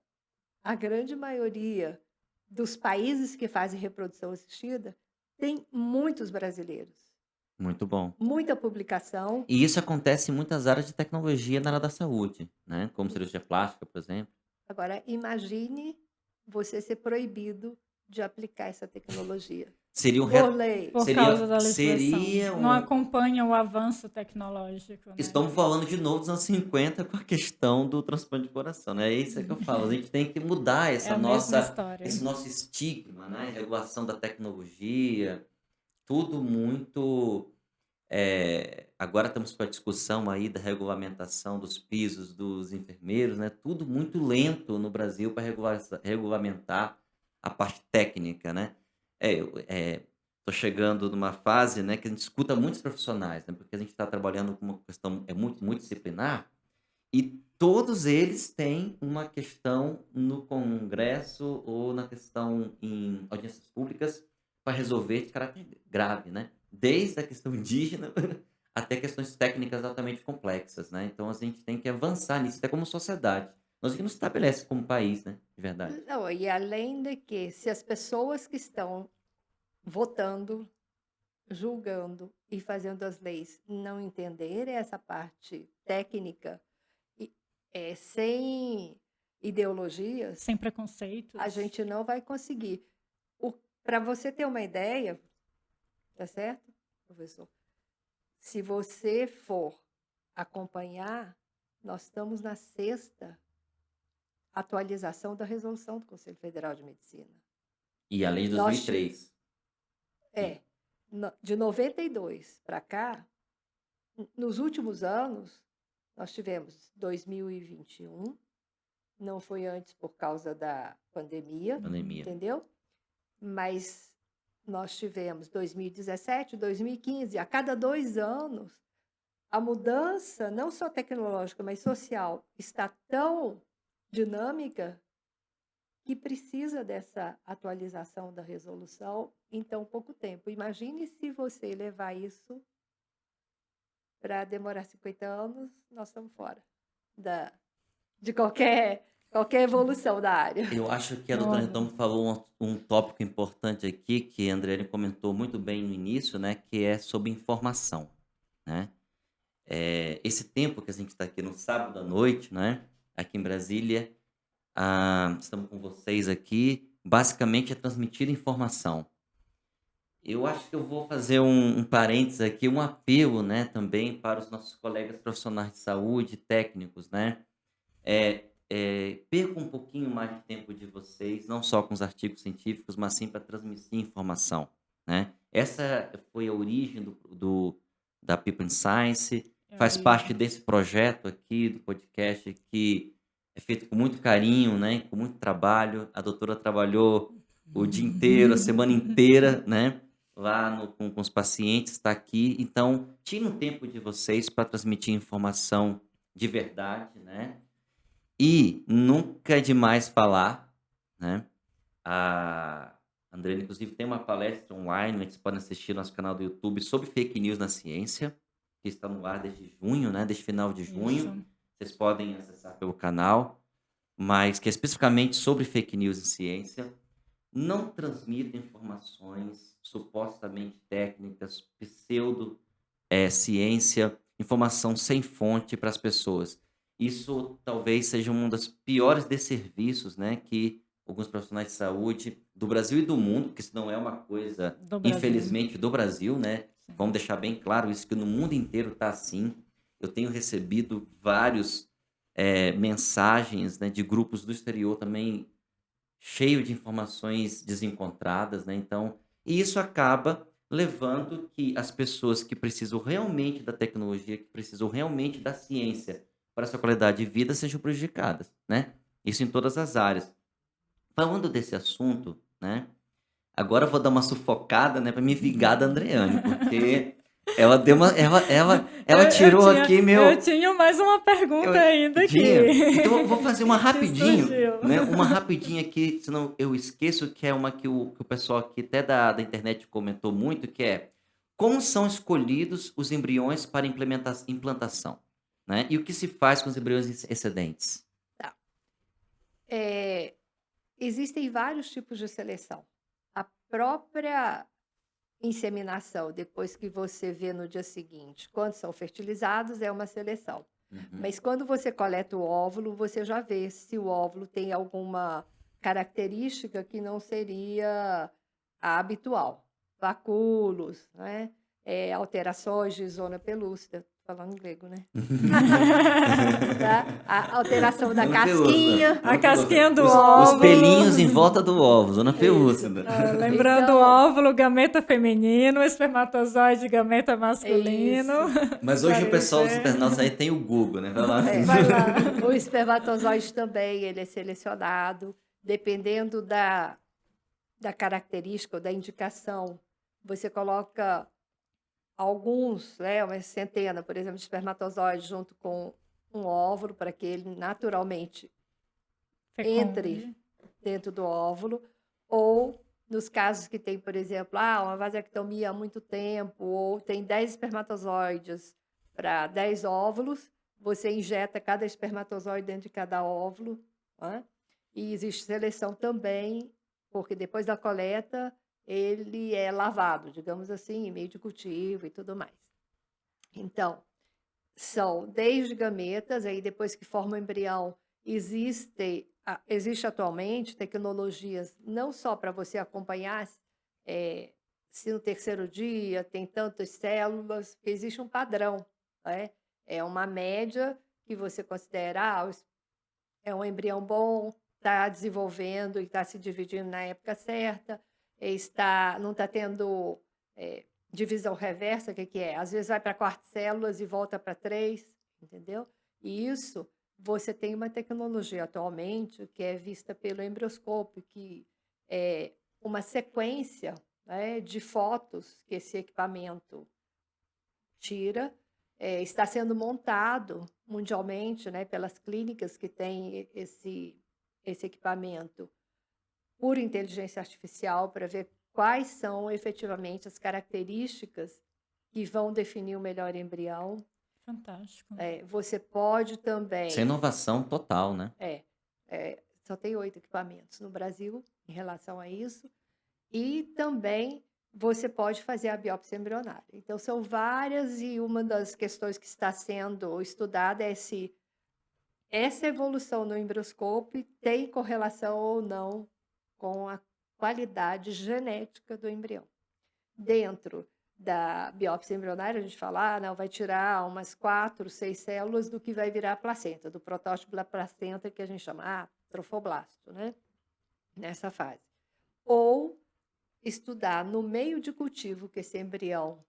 a grande maioria dos países que fazem reprodução assistida tem muitos brasileiros, Muito bom. muita publicação. E isso acontece em muitas áreas de tecnologia na área da saúde, né? Como cirurgia plástica, por exemplo. Agora, imagine você ser proibido de aplicar essa tecnologia Seria um por re... lei. Por causa seria, da legislação. seria Não um. acompanha o avanço tecnológico, né? Estamos falando de novo dos anos 50 com a questão do transplante de coração, né? É isso que eu falo. A gente tem que mudar É a mesma história. esse nosso estigma, né? Regulação da tecnologia, tudo muito. Agora estamos com a discussão aí da regulamentação dos pisos dos enfermeiros, né? Tudo muito lento no Brasil para regulamentar a parte técnica, né? Estou chegando numa fase, né, que a gente escuta muitos profissionais, né? Porque a gente está trabalhando com uma questão muito multidisciplinar e todos eles têm uma questão no Congresso ou na questão em audiências públicas para resolver de caráter grave, né? Desde a questão indígena até questões técnicas altamente complexas, né? Então a gente tem que avançar nisso, até como sociedade. Nós que nos estabelece como país, né? De verdade. Não, e além de que, se as pessoas que estão votando, julgando e fazendo as leis não entenderem essa parte técnica, sem ideologias, Sem preconceitos. a gente não vai conseguir. Para você ter uma ideia, tá certo, professor? Se você for acompanhar, nós estamos na 6ª atualização da resolução do Conselho Federal de Medicina. E a lei de Nós 2003. de 92 para cá, nos últimos anos, nós tivemos 2021, não foi antes por causa da pandemia, Pandemia. entendeu? Mas nós tivemos 2017, 2015, a cada 2 anos, a mudança, não só tecnológica, mas social, está tão dinâmica que precisa dessa atualização da resolução em tão pouco tempo. Imagine se você levar isso para demorar 50 anos, nós estamos fora de qualquer evolução da área. Eu acho que a doutora Ritomo falou um tópico importante aqui, que a Andriane comentou muito bem no início, né? Que é sobre informação, né? Esse tempo que a gente está aqui no sábado à noite, né? Aqui em Brasília, estamos com vocês aqui, basicamente é transmitir informação. Eu acho que eu vou fazer um parênteses aqui, um apelo, né, também para os nossos colegas profissionais de saúde, técnicos, né? Perca um pouquinho mais de tempo de vocês, não só com os artigos científicos, mas sim para transmitir informação, né? Essa foi a origem da People in Science, faz parte desse projeto aqui, do podcast, que é feito com muito carinho, né? Com muito trabalho. A doutora trabalhou o dia inteiro, a semana inteira, né? Lá com os pacientes, está aqui. Então, tire um tempo de vocês para transmitir informação de verdade, né? E nunca é demais falar, né? A André, inclusive, tem uma palestra online, né, que vocês podem assistir no nosso canal do YouTube sobre fake news na ciência, que está no ar desde junho, né? Desde final de junho. Isso. Vocês podem acessar pelo canal, mas que é especificamente sobre fake news em ciência. Não transmita informações supostamente técnicas, pseudo ciência, informação sem fonte para as pessoas. Isso talvez seja um dos piores desserviços, né, que alguns profissionais de saúde do Brasil e do mundo, porque isso não é uma coisa, Do Brasil. infelizmente, do Brasil, né? Sim. Vamos deixar bem claro isso, que no mundo inteiro está assim. Eu tenho recebido vários mensagens, né, de grupos do exterior também cheio de informações desencontradas, né? Então, e isso acaba levando que as pessoas que precisam realmente da tecnologia, que precisam realmente da ciência para a sua qualidade de vida sejam prejudicadas, né? Isso em todas as áreas. Falando desse assunto, né? Agora eu vou dar uma sufocada, né, para me vingar da Andreane, porque ela deu uma, ela tirou aqui meu. Eu tinha mais uma pergunta ainda aqui. Então eu vou fazer uma rapidinho, surgiu. né? Uma rapidinha aqui, senão eu esqueço, que é uma que o pessoal aqui até da internet comentou muito, que é como são escolhidos os embriões para implantação, né? E o que se faz com os embriões excedentes? Existem vários tipos de seleção. A própria inseminação, depois que você vê no dia seguinte, quando são fertilizados, é uma seleção. Uhum. Mas quando você coleta o óvulo, você já vê se o óvulo tem alguma característica que não seria a habitual. Vacúolos, né? Alterações de zona pelúcida. Tô falando em grego, né? Tá? A alteração da Zona pelúcida. casquinha. A casquinha do Os óvulo. pelinhos em volta do ovo, zona Isso. pelúcida. Lembrando o Então, óvulo, gameta feminino, espermatozoide, gameta masculino. Mas hoje o pessoal dos Esclarecer. internautas aí tem o Google, né? Vai lá. Vai lá. o espermatozoide também, ele é selecionado, dependendo da característica ou da indicação. Você coloca alguns, né, uma centena, por exemplo, de espermatozoides junto com um óvulo, para que ele naturalmente entre Fecunde. dentro do óvulo, ou nos casos que tem, por exemplo, uma vasectomia há muito tempo, ou tem 10 espermatozoides para 10 óvulos, você injeta cada espermatozoide dentro de cada óvulo, né? E existe seleção também, porque depois da coleta ele é lavado, digamos assim, em meio de cultivo e tudo mais. Então, são desde gametas, aí depois que forma o embrião, existe atualmente tecnologias não só para você acompanhar se no terceiro dia tem tantas células, porque existe um padrão, né? É uma média que você considera, é um embrião bom, está desenvolvendo e está se dividindo na época certa, não está tendo divisão reversa, o que é? Às vezes vai para 4 células e volta para 3, entendeu? E isso, você tem uma tecnologia atualmente que é vista pelo embrioscópio, que é uma sequência, né, de fotos que esse equipamento tira, está sendo montado mundialmente, né, pelas clínicas que têm esse equipamento por inteligência artificial para ver quais são efetivamente as características que vão definir o melhor embrião. Fantástico. Você pode Isso é também. inovação total, né? Só tem 8 equipamentos no Brasil em relação a isso. E também você pode fazer a biópsia embrionária. Então, são várias, e uma das questões que está sendo estudada é se essa evolução no embrioscópio tem correlação ou não com a qualidade genética do embrião. Dentro da biópsia embrionária, a gente fala, não, vai tirar umas 4, 6 células do que vai virar a placenta, do protótipo da placenta que a gente chama trofoblasto, né? Nessa fase. Ou estudar no meio de cultivo que esse embrião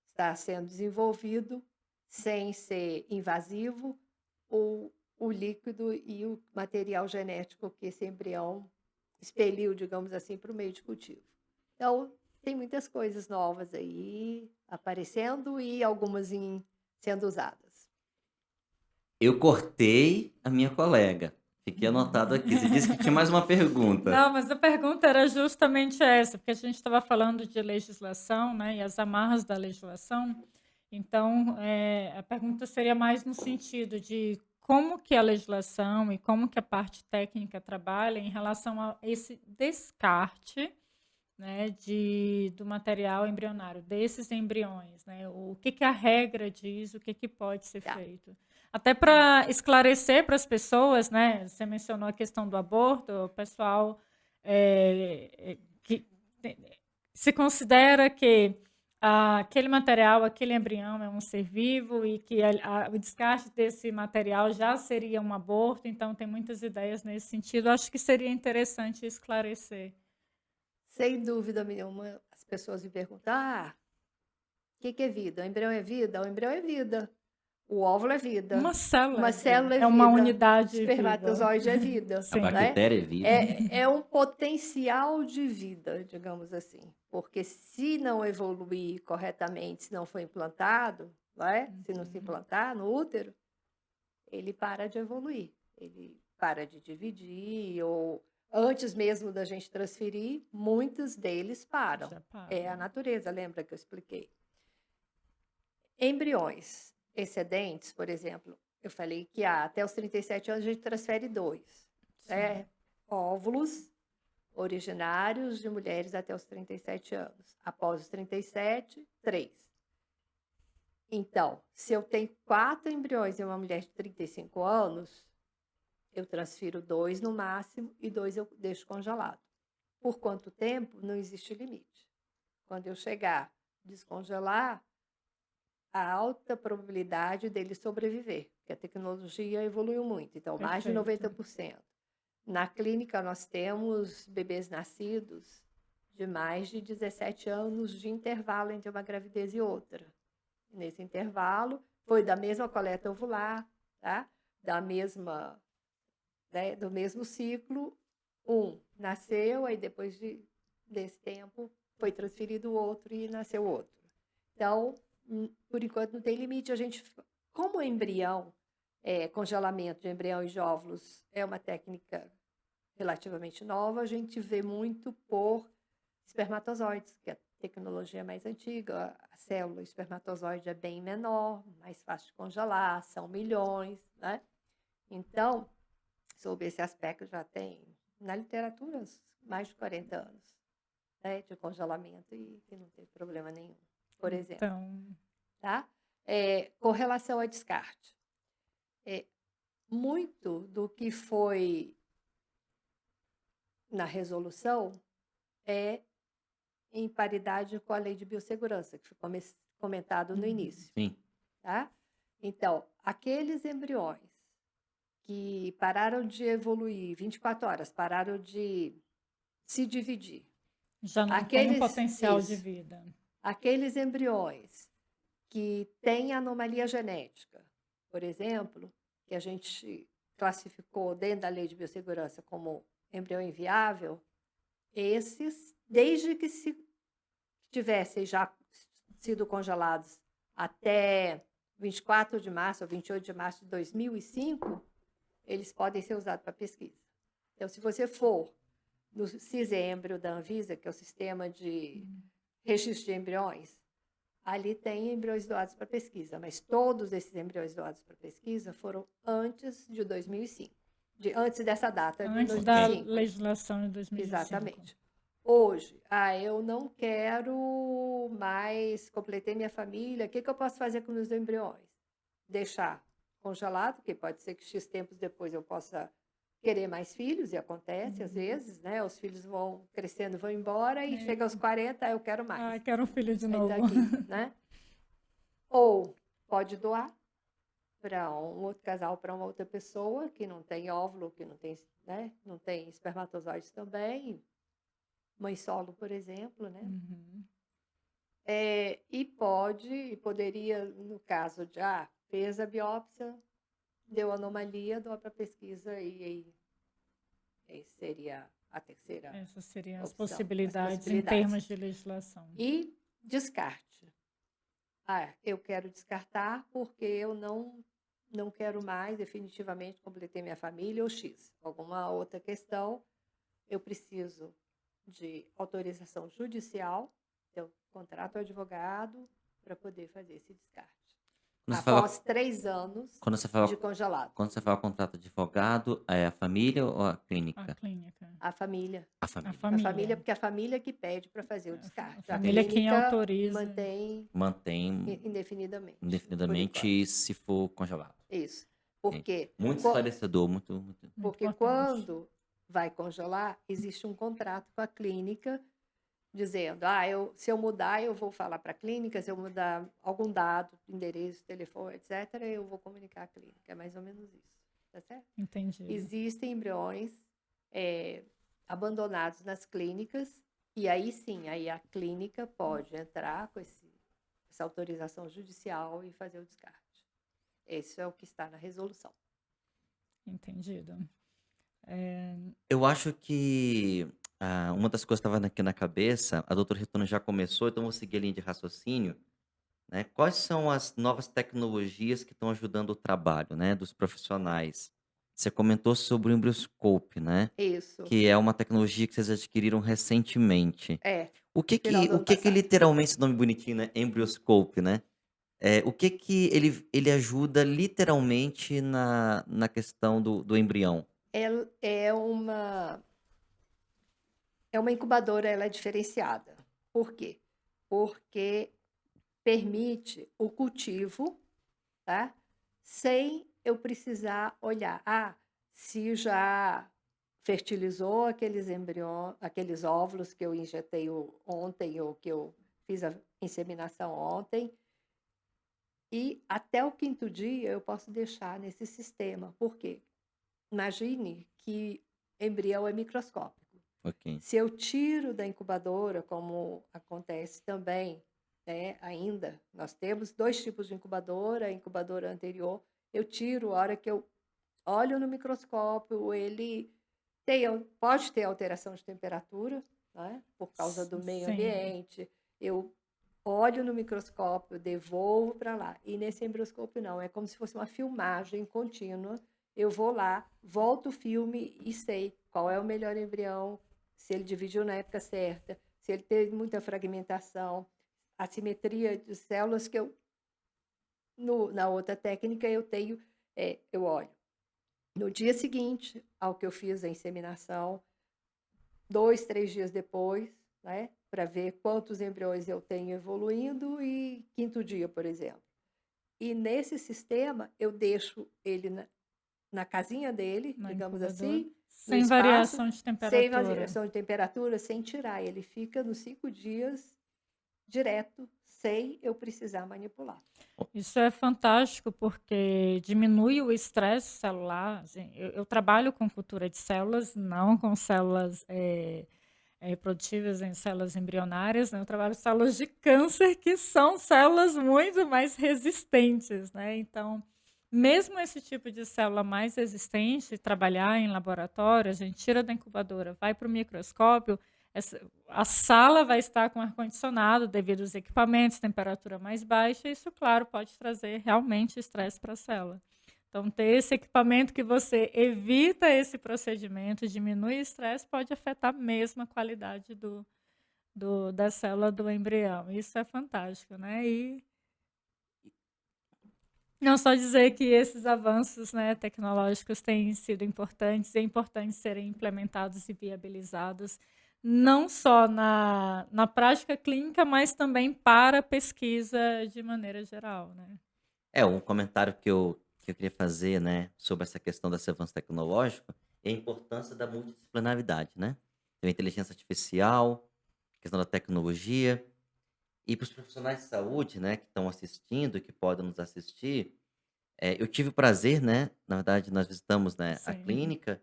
está sendo desenvolvido, sem ser invasivo, o líquido e o material genético que esse embrião expeliu, digamos assim, para o meio de cultivo. Então, tem muitas coisas novas aí aparecendo e algumas sendo usadas. Eu cortei a minha colega. Fiquei anotado aqui. Você disse que tinha mais uma pergunta. Não, mas a pergunta era justamente essa, porque a gente estava falando de legislação, né, e as amarras da legislação. Então, a pergunta seria mais no sentido de como que a legislação e como que a parte técnica trabalha em relação a esse descarte, né, do material embrionário, desses embriões, né? O que a regra diz, o que pode ser feito. Até para esclarecer para as pessoas, né? Você mencionou a questão do aborto, o pessoal que se considera que aquele material, aquele embrião é um ser vivo e que o descarte desse material já seria um aborto, então tem muitas ideias nesse sentido. Acho que seria interessante esclarecer. Sem dúvida nenhuma, as pessoas me perguntam, o que é vida? O embrião é vida? O embrião é vida. O óvulo é vida. Uma célula. Uma célula é vida. É uma unidade viva. Espermatozoide é vida. A bactéria é viva. É um potencial de vida, digamos assim. Porque se não evoluir corretamente, se não for implantado, se não se implantar no útero, ele para de evoluir. Ele para de dividir, ou antes mesmo da gente transferir, muitos deles param. É a natureza, lembra que eu expliquei? Embriões excedentes, por exemplo, eu falei que até os 37 anos a gente transfere 2. Óvulos originários de mulheres até os 37 anos. Após os 37, 3. Então, se eu tenho 4 embriões em uma mulher de 35 anos, eu transfiro 2 no máximo e 2 eu deixo congelado. Por quanto tempo? Não existe limite. Quando eu chegar, descongelar, a alta probabilidade dele sobreviver, porque a tecnologia evoluiu muito, então mais de Perfeito. 90%. Na clínica, nós temos bebês nascidos de mais de 17 anos de intervalo entre uma gravidez e outra. Nesse intervalo, foi da mesma coleta ovular, tá? Do mesmo ciclo, um nasceu, aí depois desse tempo foi transferido o outro e nasceu outro. Então, por enquanto não tem limite. Como o embrião, congelamento de embrião e de óvulos é uma técnica relativamente nova, a gente vê muito por espermatozoides, que a tecnologia é mais antiga, a célula espermatozoide é bem menor, mais fácil de congelar, são milhões, né? Então, sobre esse aspecto já tem, na literatura, mais de 40 anos, né, de congelamento e que não tem problema nenhum, por exemplo. Então, Tá? Com relação ao descarte, muito do que foi na resolução é em paridade com a lei de biossegurança, que foi comentado no início. Sim. Tá? Então, aqueles embriões que pararam de evoluir 24 horas, pararam de se dividir, já não tem o potencial de isso, vida. aqueles embriões que têm anomalia genética, por exemplo, que a gente classificou dentro da lei de biossegurança como embrião inviável, esses, desde que se tivessem já sido congelados até 24 de março ou 28 de março de 2005, eles podem ser usados para pesquisa. Então, se você for no CISEmbrio da Anvisa, que é o sistema de registro de embriões, ali tem embriões doados para pesquisa, mas todos esses embriões doados para pesquisa foram antes de 2005, antes dessa data de Antes da 2005. legislação de 2005. Exatamente. Hoje, eu não quero mais, completei minha família, o que eu posso fazer com meus embriões? Deixar congelado, porque pode ser que X tempos depois eu possa querer mais filhos, e acontece às vezes, né? Os filhos vão crescendo, vão embora, e chega aos 40, eu quero mais. Ai, quero um filho de Aí novo. tá aqui, né? Ou pode doar para um outro casal, para uma outra pessoa que não tem óvulo, que não tem, né? Não tem espermatozoides também, mãe solo, por exemplo, né? Uhum. E poderia, no caso de, fez a biópsia, deu anomalia, doa para pesquisa e seria a terceira Essas seriam as opção, as possibilidades em possibilidades. termos de legislação. E descarte. Eu quero descartar porque eu não quero mais, definitivamente, completei minha família ou X. Alguma outra questão, eu preciso de autorização judicial, então contrato o advogado para poder fazer esse descarte. Quando você fala, Após 3 anos quando você de fala, congelado. quando você fala contrato de advogado, é a família ou a A clínica? clínica. A família. A A família. A família, família. porque a família que pede para fazer o A descarte. família A quem clínica autoriza. mantém Mantém indefinidamente. por indefinidamente enquanto. se for congelado. Isso. Ok. Porque, Muito esclarecedor, muito. porque importante. quando vai congelar, existe um contrato com a clínica dizendo, se eu mudar, eu vou falar para a clínica, se eu mudar algum dado, endereço, telefone, etc., eu vou comunicar à clínica. É mais ou menos isso. Tá certo? Entendi. Existem embriões abandonados nas clínicas, e aí sim, aí a clínica pode entrar com essa autorização judicial e fazer o descarte. Esse é o que está na resolução. Entendido. Eu acho que uma das coisas que estava aqui na cabeça, a doutora Retorno já começou, então vou seguir a linha de raciocínio, né? Quais são as novas tecnologias que estão ajudando o trabalho, né, dos profissionais? Você comentou sobre o Embryoscope, né? Isso. Que é uma tecnologia que vocês adquiriram recentemente. O que final do ano que passado. literalmente, esse nome bonitinho, né? Embryoscope, né? O que ele ajuda literalmente na questão do embrião? É uma É uma incubadora, ela é diferenciada. Por quê? Porque permite o cultivo, tá? Sem eu precisar olhar, se já fertilizou aqueles óvulos que eu injetei ontem ou que eu fiz a inseminação ontem, e até o quinto dia eu posso deixar nesse sistema. Por quê? Imagine que embrião é microscópico. Ok. Se eu tiro da incubadora, como acontece também, né, ainda, nós temos 2 tipos de incubadora, a incubadora anterior, eu tiro a hora que eu olho no microscópio, ele pode ter alteração de temperatura, né, por causa do meio Sim. ambiente, eu olho no microscópio, devolvo para lá. E nesse embrioscópio não, é como se fosse uma filmagem contínua. Eu vou lá, volto o filme e sei qual é o melhor embrião, se ele dividiu na época certa, se ele teve muita fragmentação, a simetria de células que na outra técnica eu tenho, eu olho. No dia seguinte ao que eu fiz a inseminação, 2, 3 dias depois, né, para ver quantos embriões eu tenho evoluindo e quinto dia, por exemplo. E nesse sistema eu deixo ele na casinha dele, Na digamos incubadora. assim, no Sem espaço, variação de sem temperatura. variação de temperatura, sem tirar. Ele fica nos 5 dias direto, sem eu precisar manipular. Isso é fantástico, porque diminui o estresse celular. Assim, eu trabalho com cultura de células, não com células reprodutíveis em células embrionárias, né? Eu trabalho com células de câncer, que são células muito mais resistentes, né? Então, mesmo esse tipo de célula mais resistente, trabalhar em laboratório, a gente tira da incubadora, vai para o microscópio, a sala vai estar com ar-condicionado devido aos equipamentos, temperatura mais baixa, e isso, claro, pode trazer realmente estresse para a célula. Então, ter esse equipamento que você evita esse procedimento, diminui o estresse, pode afetar mesmo a qualidade da célula do embrião. Isso é fantástico, né? E não só dizer que esses avanços, né, tecnológicos têm sido importantes, é importante serem implementados e viabilizados, não só na prática clínica, mas também para a pesquisa de maneira geral, né? Um comentário que eu queria fazer, né, sobre essa questão desse avanço tecnológico, é a importância da multidisciplinaridade, né? Então, a inteligência artificial, questão da tecnologia, e para os profissionais de saúde, né, que estão assistindo e que podem nos assistir, eu tive o prazer, né, na verdade nós visitamos, né, a Sim. clínica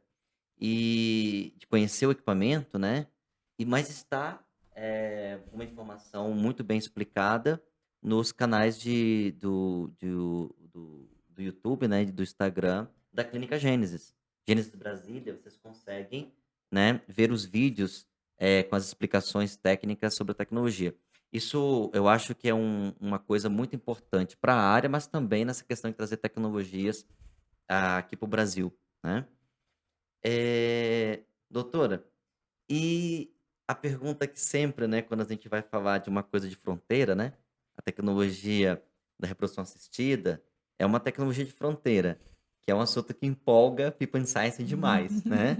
e de conhecer o equipamento, né, mas está, uma informação muito bem explicada nos canais do YouTube, né, e do Instagram da Clínica Gênesis. Gênesis Brasília, vocês conseguem, né, ver os vídeos, com as explicações técnicas sobre a tecnologia. Isso eu acho que é uma coisa muito importante para a área, mas também nessa questão de trazer tecnologias aqui para o Brasil, né. Doutora, e a pergunta que sempre, né, quando a gente vai falar de uma coisa de fronteira, né, a tecnologia da reprodução assistida é uma tecnologia de fronteira, que é um assunto que empolga People in Science demais, né.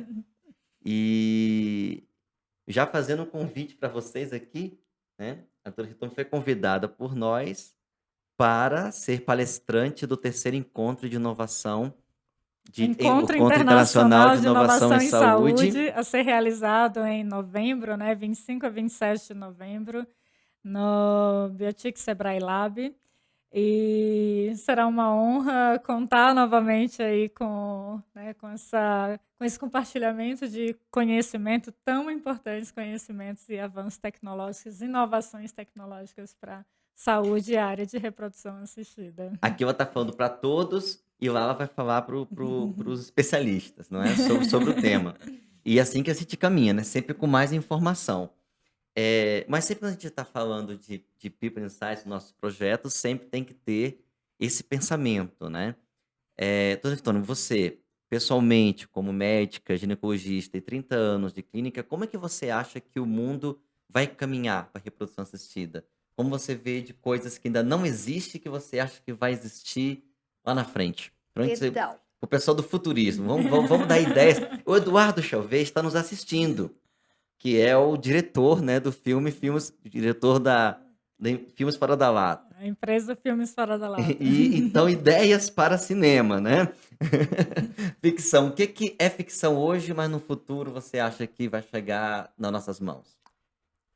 E já fazendo um convite para vocês aqui, né, a doutora Riton foi convidada por nós para ser palestrante do terceiro encontro de inovação o Encontro Encontro Internacional Internacional de de Inovação Inovação em em Saúde. Saúde, a ser realizado em novembro, né, 25 a 27 de novembro, no Biotic Sebrae Lab. E será uma honra contar novamente aí né, com esse compartilhamento de conhecimento, tão importantes conhecimentos e avanços tecnológicos, inovações tecnológicas para saúde e área de reprodução assistida. Aqui ela está falando para todos e lá ela vai falar para os especialistas, não é? Sobre o tema. E assim que a gente caminha, né? Sempre com mais informação. Mas sempre quando a gente está falando de People Insights, nossos projetos, sempre tem que ter esse pensamento, né? Doutora Vitória, você, pessoalmente, como médica, ginecologista e 30 anos de clínica, como é que você acha que o mundo vai caminhar para a reprodução assistida? Como você vê de coisas que ainda não existem que você acha que vai existir lá na frente? Para Então, o pessoal do futurismo, vamos dar ideias. O Eduardo Chalvez está nos assistindo. que é o diretor, né, do filme, diretor de Filmes Fora da Lata. A empresa Filmes Fora da Lata. E então ideias para cinema, né? Ficção. O que que é ficção hoje, mas no futuro você acha que vai chegar nas nossas mãos?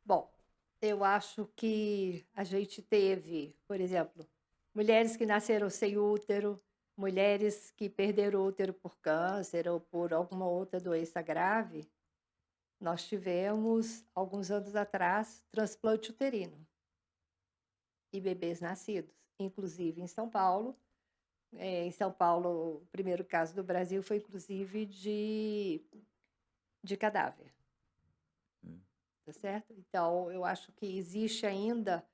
Bom, eu acho que a gente teve, por exemplo, mulheres que nasceram sem útero, mulheres que perderam o útero por câncer ou por alguma outra doença grave. Nós tivemos, alguns anos atrás, transplante uterino e bebês nascidos, inclusive em São Paulo. Em São Paulo, o primeiro caso do Brasil foi, inclusive, de cadáver, Hum. tá certo? Então, eu acho que existe ainda,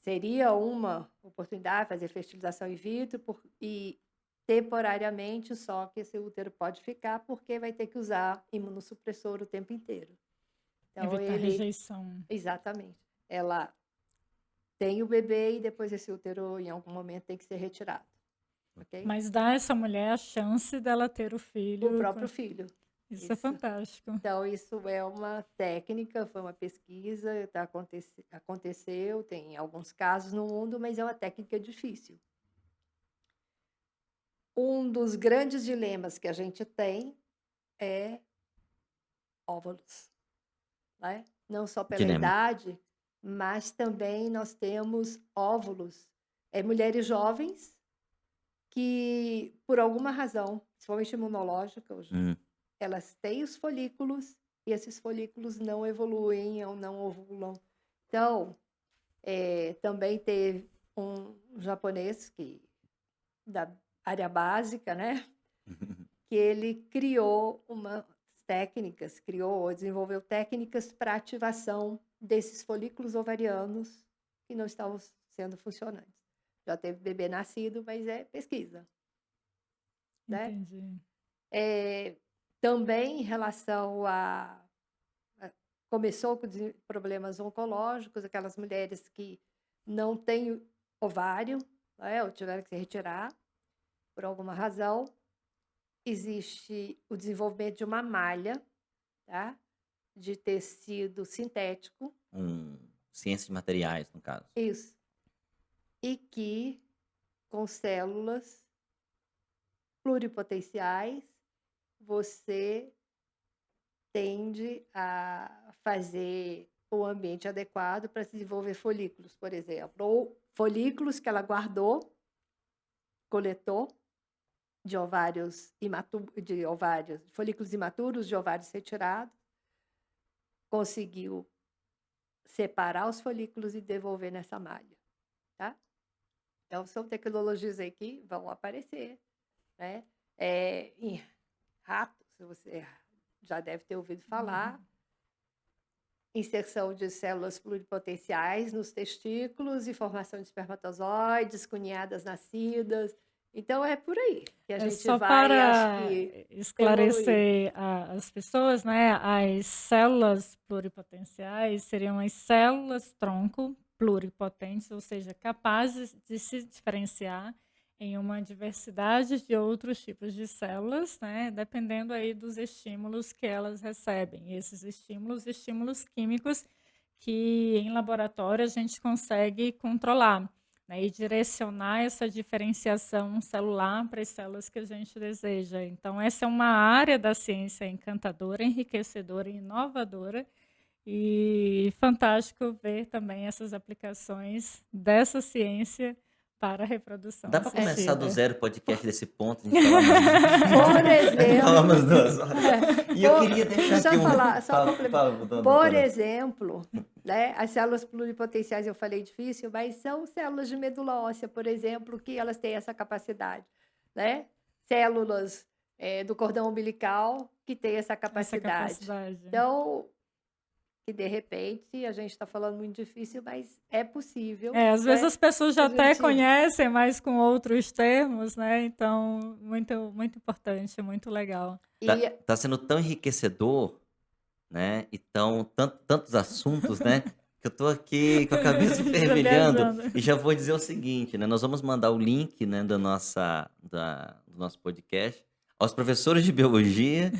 seria uma oportunidade fazer fertilização in vitro e temporariamente só que esse útero pode ficar porque vai ter que usar imunossupressor o tempo inteiro. Então, Evitar rejeição. exatamente, ela tem o bebê e depois esse útero em algum momento tem que ser retirado, ok? Mas dá a essa mulher a chance dela ter o filho. O próprio filho. Isso é fantástico. Então, isso é uma técnica, foi uma pesquisa, aconteceu, tem alguns casos no mundo, mas é uma técnica difícil. Um dos grandes dilemas que a gente tem é óvulos, né? Não só pela Dilema. idade, mas também nós temos óvulos, mulheres jovens que, por alguma razão, principalmente imunológica, elas têm os folículos e esses folículos não evoluem ou não ovulam. Então, também teve um japonês da área básica, né? Que ele criou desenvolveu técnicas para ativação desses folículos ovarianos que não estavam sendo funcionantes. Já teve bebê nascido, mas é pesquisa, né? Entendi. Também em relação começou com problemas oncológicos, aquelas mulheres que não têm ovário, né, ou tiveram que se retirar por alguma razão. Existe o desenvolvimento de uma malha, tá? De tecido sintético. Ciência de materiais, no caso. Isso. E que, com células pluripotenciais, você tende a fazer o ambiente adequado para se desenvolver folículos, por exemplo, ou folículos que ela guardou, coletou de ovários folículos imaturos de ovários retirados, conseguiu separar os folículos e devolver nessa malha, tá? Então, são tecnologias aí que vão aparecer, né? Em ratos, você já deve ter ouvido falar, inserção de células pluripotenciais nos testículos e formação de espermatozoides, cunhadas nascidas. Então, é por aí que a gente Só vai, para acho que, esclarecer as pessoas, né? As células pluripotenciais seriam as células-tronco pluripotentes, ou seja, capazes de se diferenciar em uma diversidade de outros tipos de células, né? Dependendo aí dos estímulos que elas recebem. E esses estímulos químicos que em laboratório a gente consegue controlar, né, e direcionar essa diferenciação celular para as células que a gente deseja. Então, essa é uma área da ciência encantadora, enriquecedora e inovadora, e fantástico ver também essas aplicações dessa ciência para a reprodução Dá para começar do assistida. zero o podcast desse ponto, a gente falar por exemplo, falar umas 2 horas. E eu queria deixar deixa aqui eu falar, só complementar. Por doutora. exemplo, né, as células pluripotenciais, eu falei difícil, mas são células de medula óssea, por exemplo, que elas têm essa capacidade, né? Células do cordão umbilical que têm essa capacidade. Então, que de repente a gente está falando muito difícil, mas é possível. Às vezes as pessoas já A até gente- conhecem, mas com outros termos, né? Então, muito, muito importante, muito legal. E Tá sendo tão enriquecedor, né? E tantos assuntos, né? Que eu tô aqui com a cabeça fervilhando. Viajando. E já vou dizer o seguinte, né? Nós vamos mandar o link, né, do nosso podcast aos professores de biologia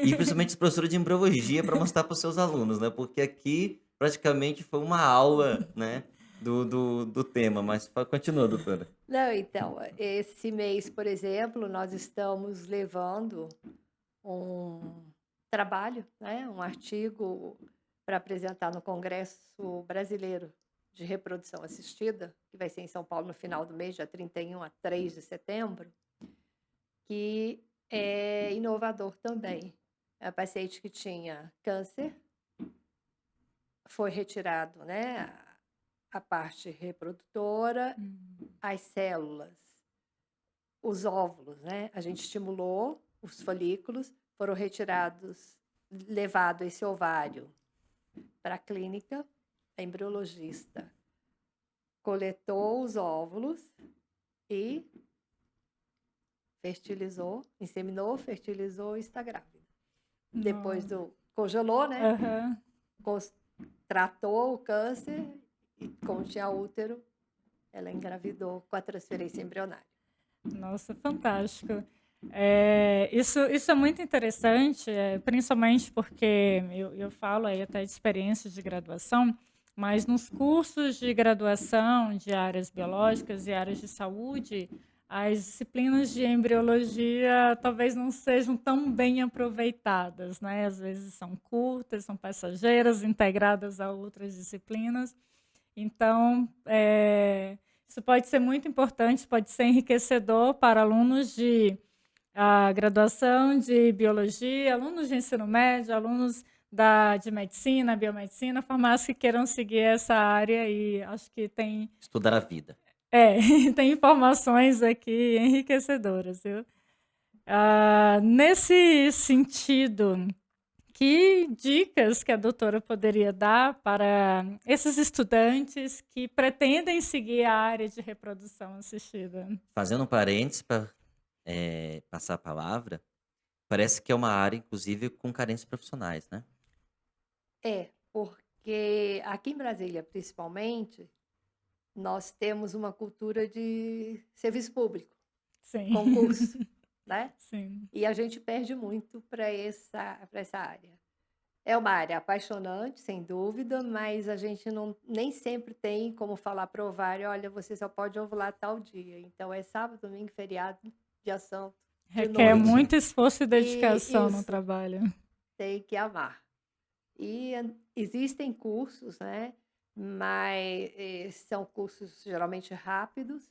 e principalmente os professores de embriologia para mostrar para os seus alunos, né? Porque aqui praticamente foi uma aula, né, do tema. Mas continua, doutora. Não, então, esse mês, por exemplo, nós estamos levando um trabalho, né, um artigo para apresentar no Congresso Brasileiro de Reprodução Assistida, que vai ser em São Paulo no final do mês, dia 31 a 3 de setembro, que é inovador também. É um paciente que tinha câncer, foi retirado, né, a parte reprodutora, as células, os óvulos, né? A gente estimulou os folículos, foram retirados, levado esse ovário para a clínica, a embriologista coletou os óvulos e fertilizou, inseminou, fertilizou e está grávida. Depois congelou, né? Aham. Tratou o câncer e, como tinha útero, ela engravidou com a transferência embrionária. Nossa, fantástico. Isso é muito interessante, principalmente porque eu falo aí até de experiências de graduação, mas nos cursos de graduação de áreas biológicas e áreas de saúde, as disciplinas de embriologia talvez não sejam tão bem aproveitadas, né? Às vezes são curtas, são passageiras, integradas a outras disciplinas. Então, isso pode ser muito importante, pode ser enriquecedor para alunos de graduação de biologia, alunos de ensino médio, alunos de medicina, biomedicina, farmácia que queiram seguir essa área e acho que Estudar a vida. tem informações aqui enriquecedoras, viu? Nesse sentido, que dicas que a doutora poderia dar para esses estudantes que pretendem seguir a área de reprodução assistida? Fazendo um parênteses para passar a palavra, parece que é uma área, inclusive, com carências profissionais, né? Porque aqui em Brasília, principalmente, nós temos uma cultura de serviço público, Sim, concurso, né? sim. E a gente perde muito para essa área. É uma área apaixonante, sem dúvida, mas a gente nem sempre tem como falar para o ovário, olha, você só pode ovular tal dia. Então, é sábado, domingo, feriado, dia santo, de Requer noite. muito esforço e E dedicação no isso, trabalho. tem que amar. E existem cursos, né? Mas são cursos geralmente rápidos,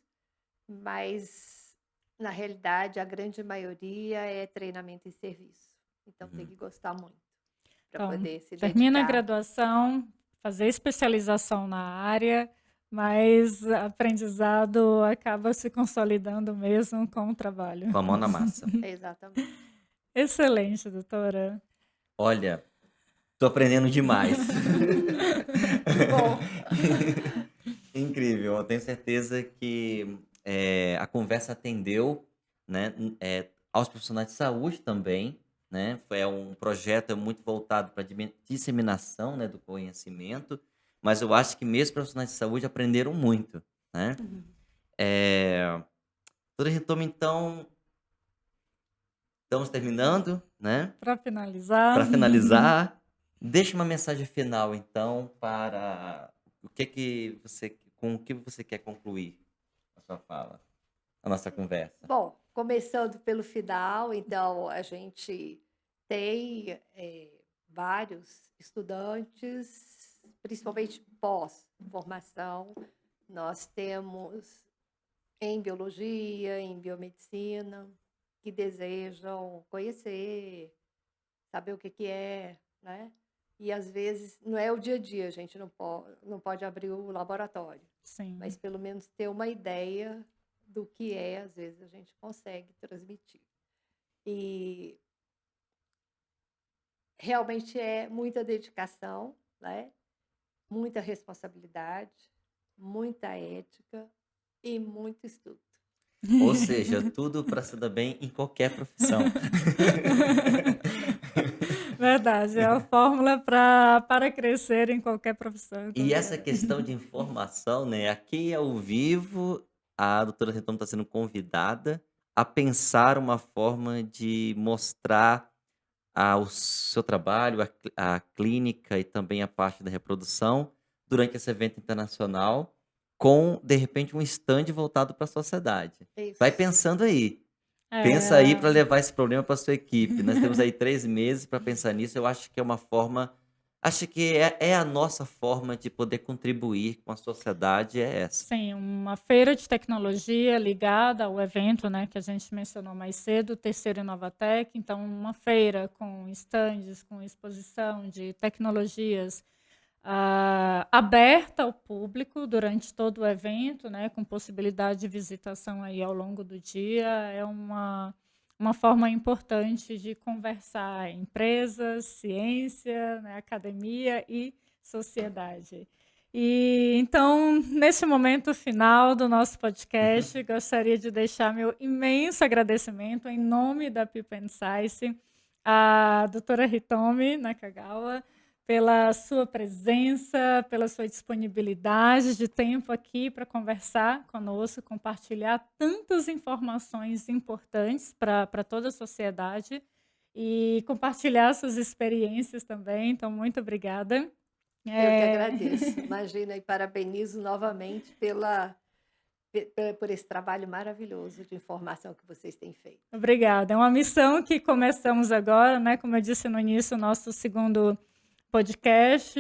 mas na realidade a grande maioria é treinamento em serviço. Então tem Uhum. que gostar muito para Então, poder se termina a dedicar. graduação, fazer especialização na área, mas o aprendizado acaba se consolidando mesmo com o trabalho. Com a mão na massa. Exatamente. Excelente, doutora. Olha, tô aprendendo demais. Bom, Incrível. Eu tenho certeza que a conversa atendeu, né, aos profissionais de saúde também, né? É um projeto muito voltado para disseminação, né, do conhecimento, mas eu acho que mesmo os profissionais de saúde aprenderam muito, né? Doutora Retoma, então, estamos terminando, né? Para finalizar, Para finalizar, deixe uma mensagem final, então, para com o que você quer concluir a sua fala, a nossa conversa. bom, começando pelo final, então a gente tem vários estudantes, principalmente pós-formação. Nós temos em biologia, em biomedicina, que desejam conhecer, saber o que é, né? E às vezes não é o dia a dia, a gente não pode abrir o laboratório, sim. mas pelo menos ter uma ideia do que é, às vezes a gente consegue transmitir. E realmente é muita dedicação, né? Muita responsabilidade, muita ética e muito estudo. Ou seja, tudo para se dar bem em qualquer profissão. Verdade, é a fórmula para crescer em qualquer profissão. E essa questão de informação, né? Aqui ao vivo, a doutora Retoma está sendo convidada a pensar uma forma de mostrar o seu trabalho, a clínica e também a parte da reprodução durante esse evento internacional, com, de repente, um stand voltado para a sociedade. Vai Isso. pensando aí. Pensa aí É, para levar esse problema para sua equipe. Nós temos aí 3 meses para pensar nisso. Eu acho que é uma forma, acho que é a nossa forma de poder contribuir com a sociedade, é essa. sim, uma feira de tecnologia ligada ao evento, né, que a gente mencionou mais cedo, o terceiro Inovatec. Então, uma feira com estandes, com exposição de tecnologias aberta ao público durante todo o evento, né, com possibilidade de visitação aí ao longo do dia, é uma forma importante de conversar empresas, ciência, né, academia e sociedade. E então, nesse momento final do nosso podcast, gostaria de deixar meu imenso agradecimento em nome da People Science à doutora Hitomi Nakagawa, pela sua presença, pela sua disponibilidade de tempo aqui para conversar conosco, compartilhar tantas informações importantes para toda a sociedade e compartilhar suas experiências também. Então, muito obrigada. Eu que É, agradeço. Imagina, e parabenizo novamente por esse trabalho maravilhoso de informação que vocês têm feito. Obrigada. É uma missão que começamos agora, né? Como eu disse no início, o nosso segundo podcast,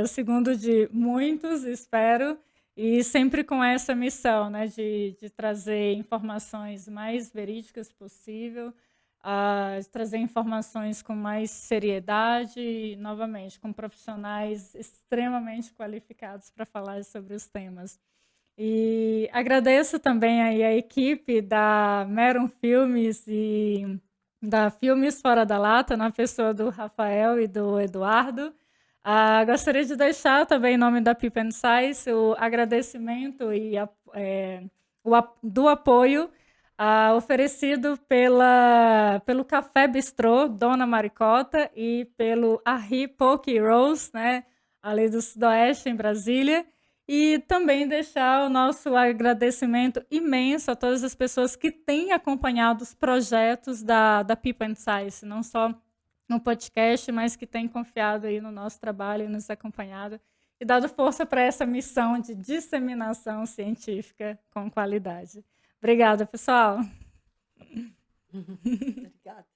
o segundo de muitos, espero, e sempre com essa missão, né, de trazer informações mais verídicas possível, de trazer informações com mais seriedade e, novamente, com profissionais extremamente qualificados para falar sobre os temas. E agradeço também aí a equipe da Meron Filmes e da Filmes Fora da Lata, na pessoa do Rafael e do Eduardo. Gostaria de deixar também, em nome da People Science, o agradecimento do apoio oferecido pelo Café Bistrô Dona Maricota e pelo Arri Poke Rose, né, ali do Sudoeste, em Brasília. E também deixar o nosso agradecimento imenso a todas as pessoas que têm acompanhado os projetos da People Science, não só no podcast, mas que têm confiado aí no nosso trabalho e nos acompanhado e dado força para essa missão de disseminação científica com qualidade. Obrigada, pessoal. Obrigada.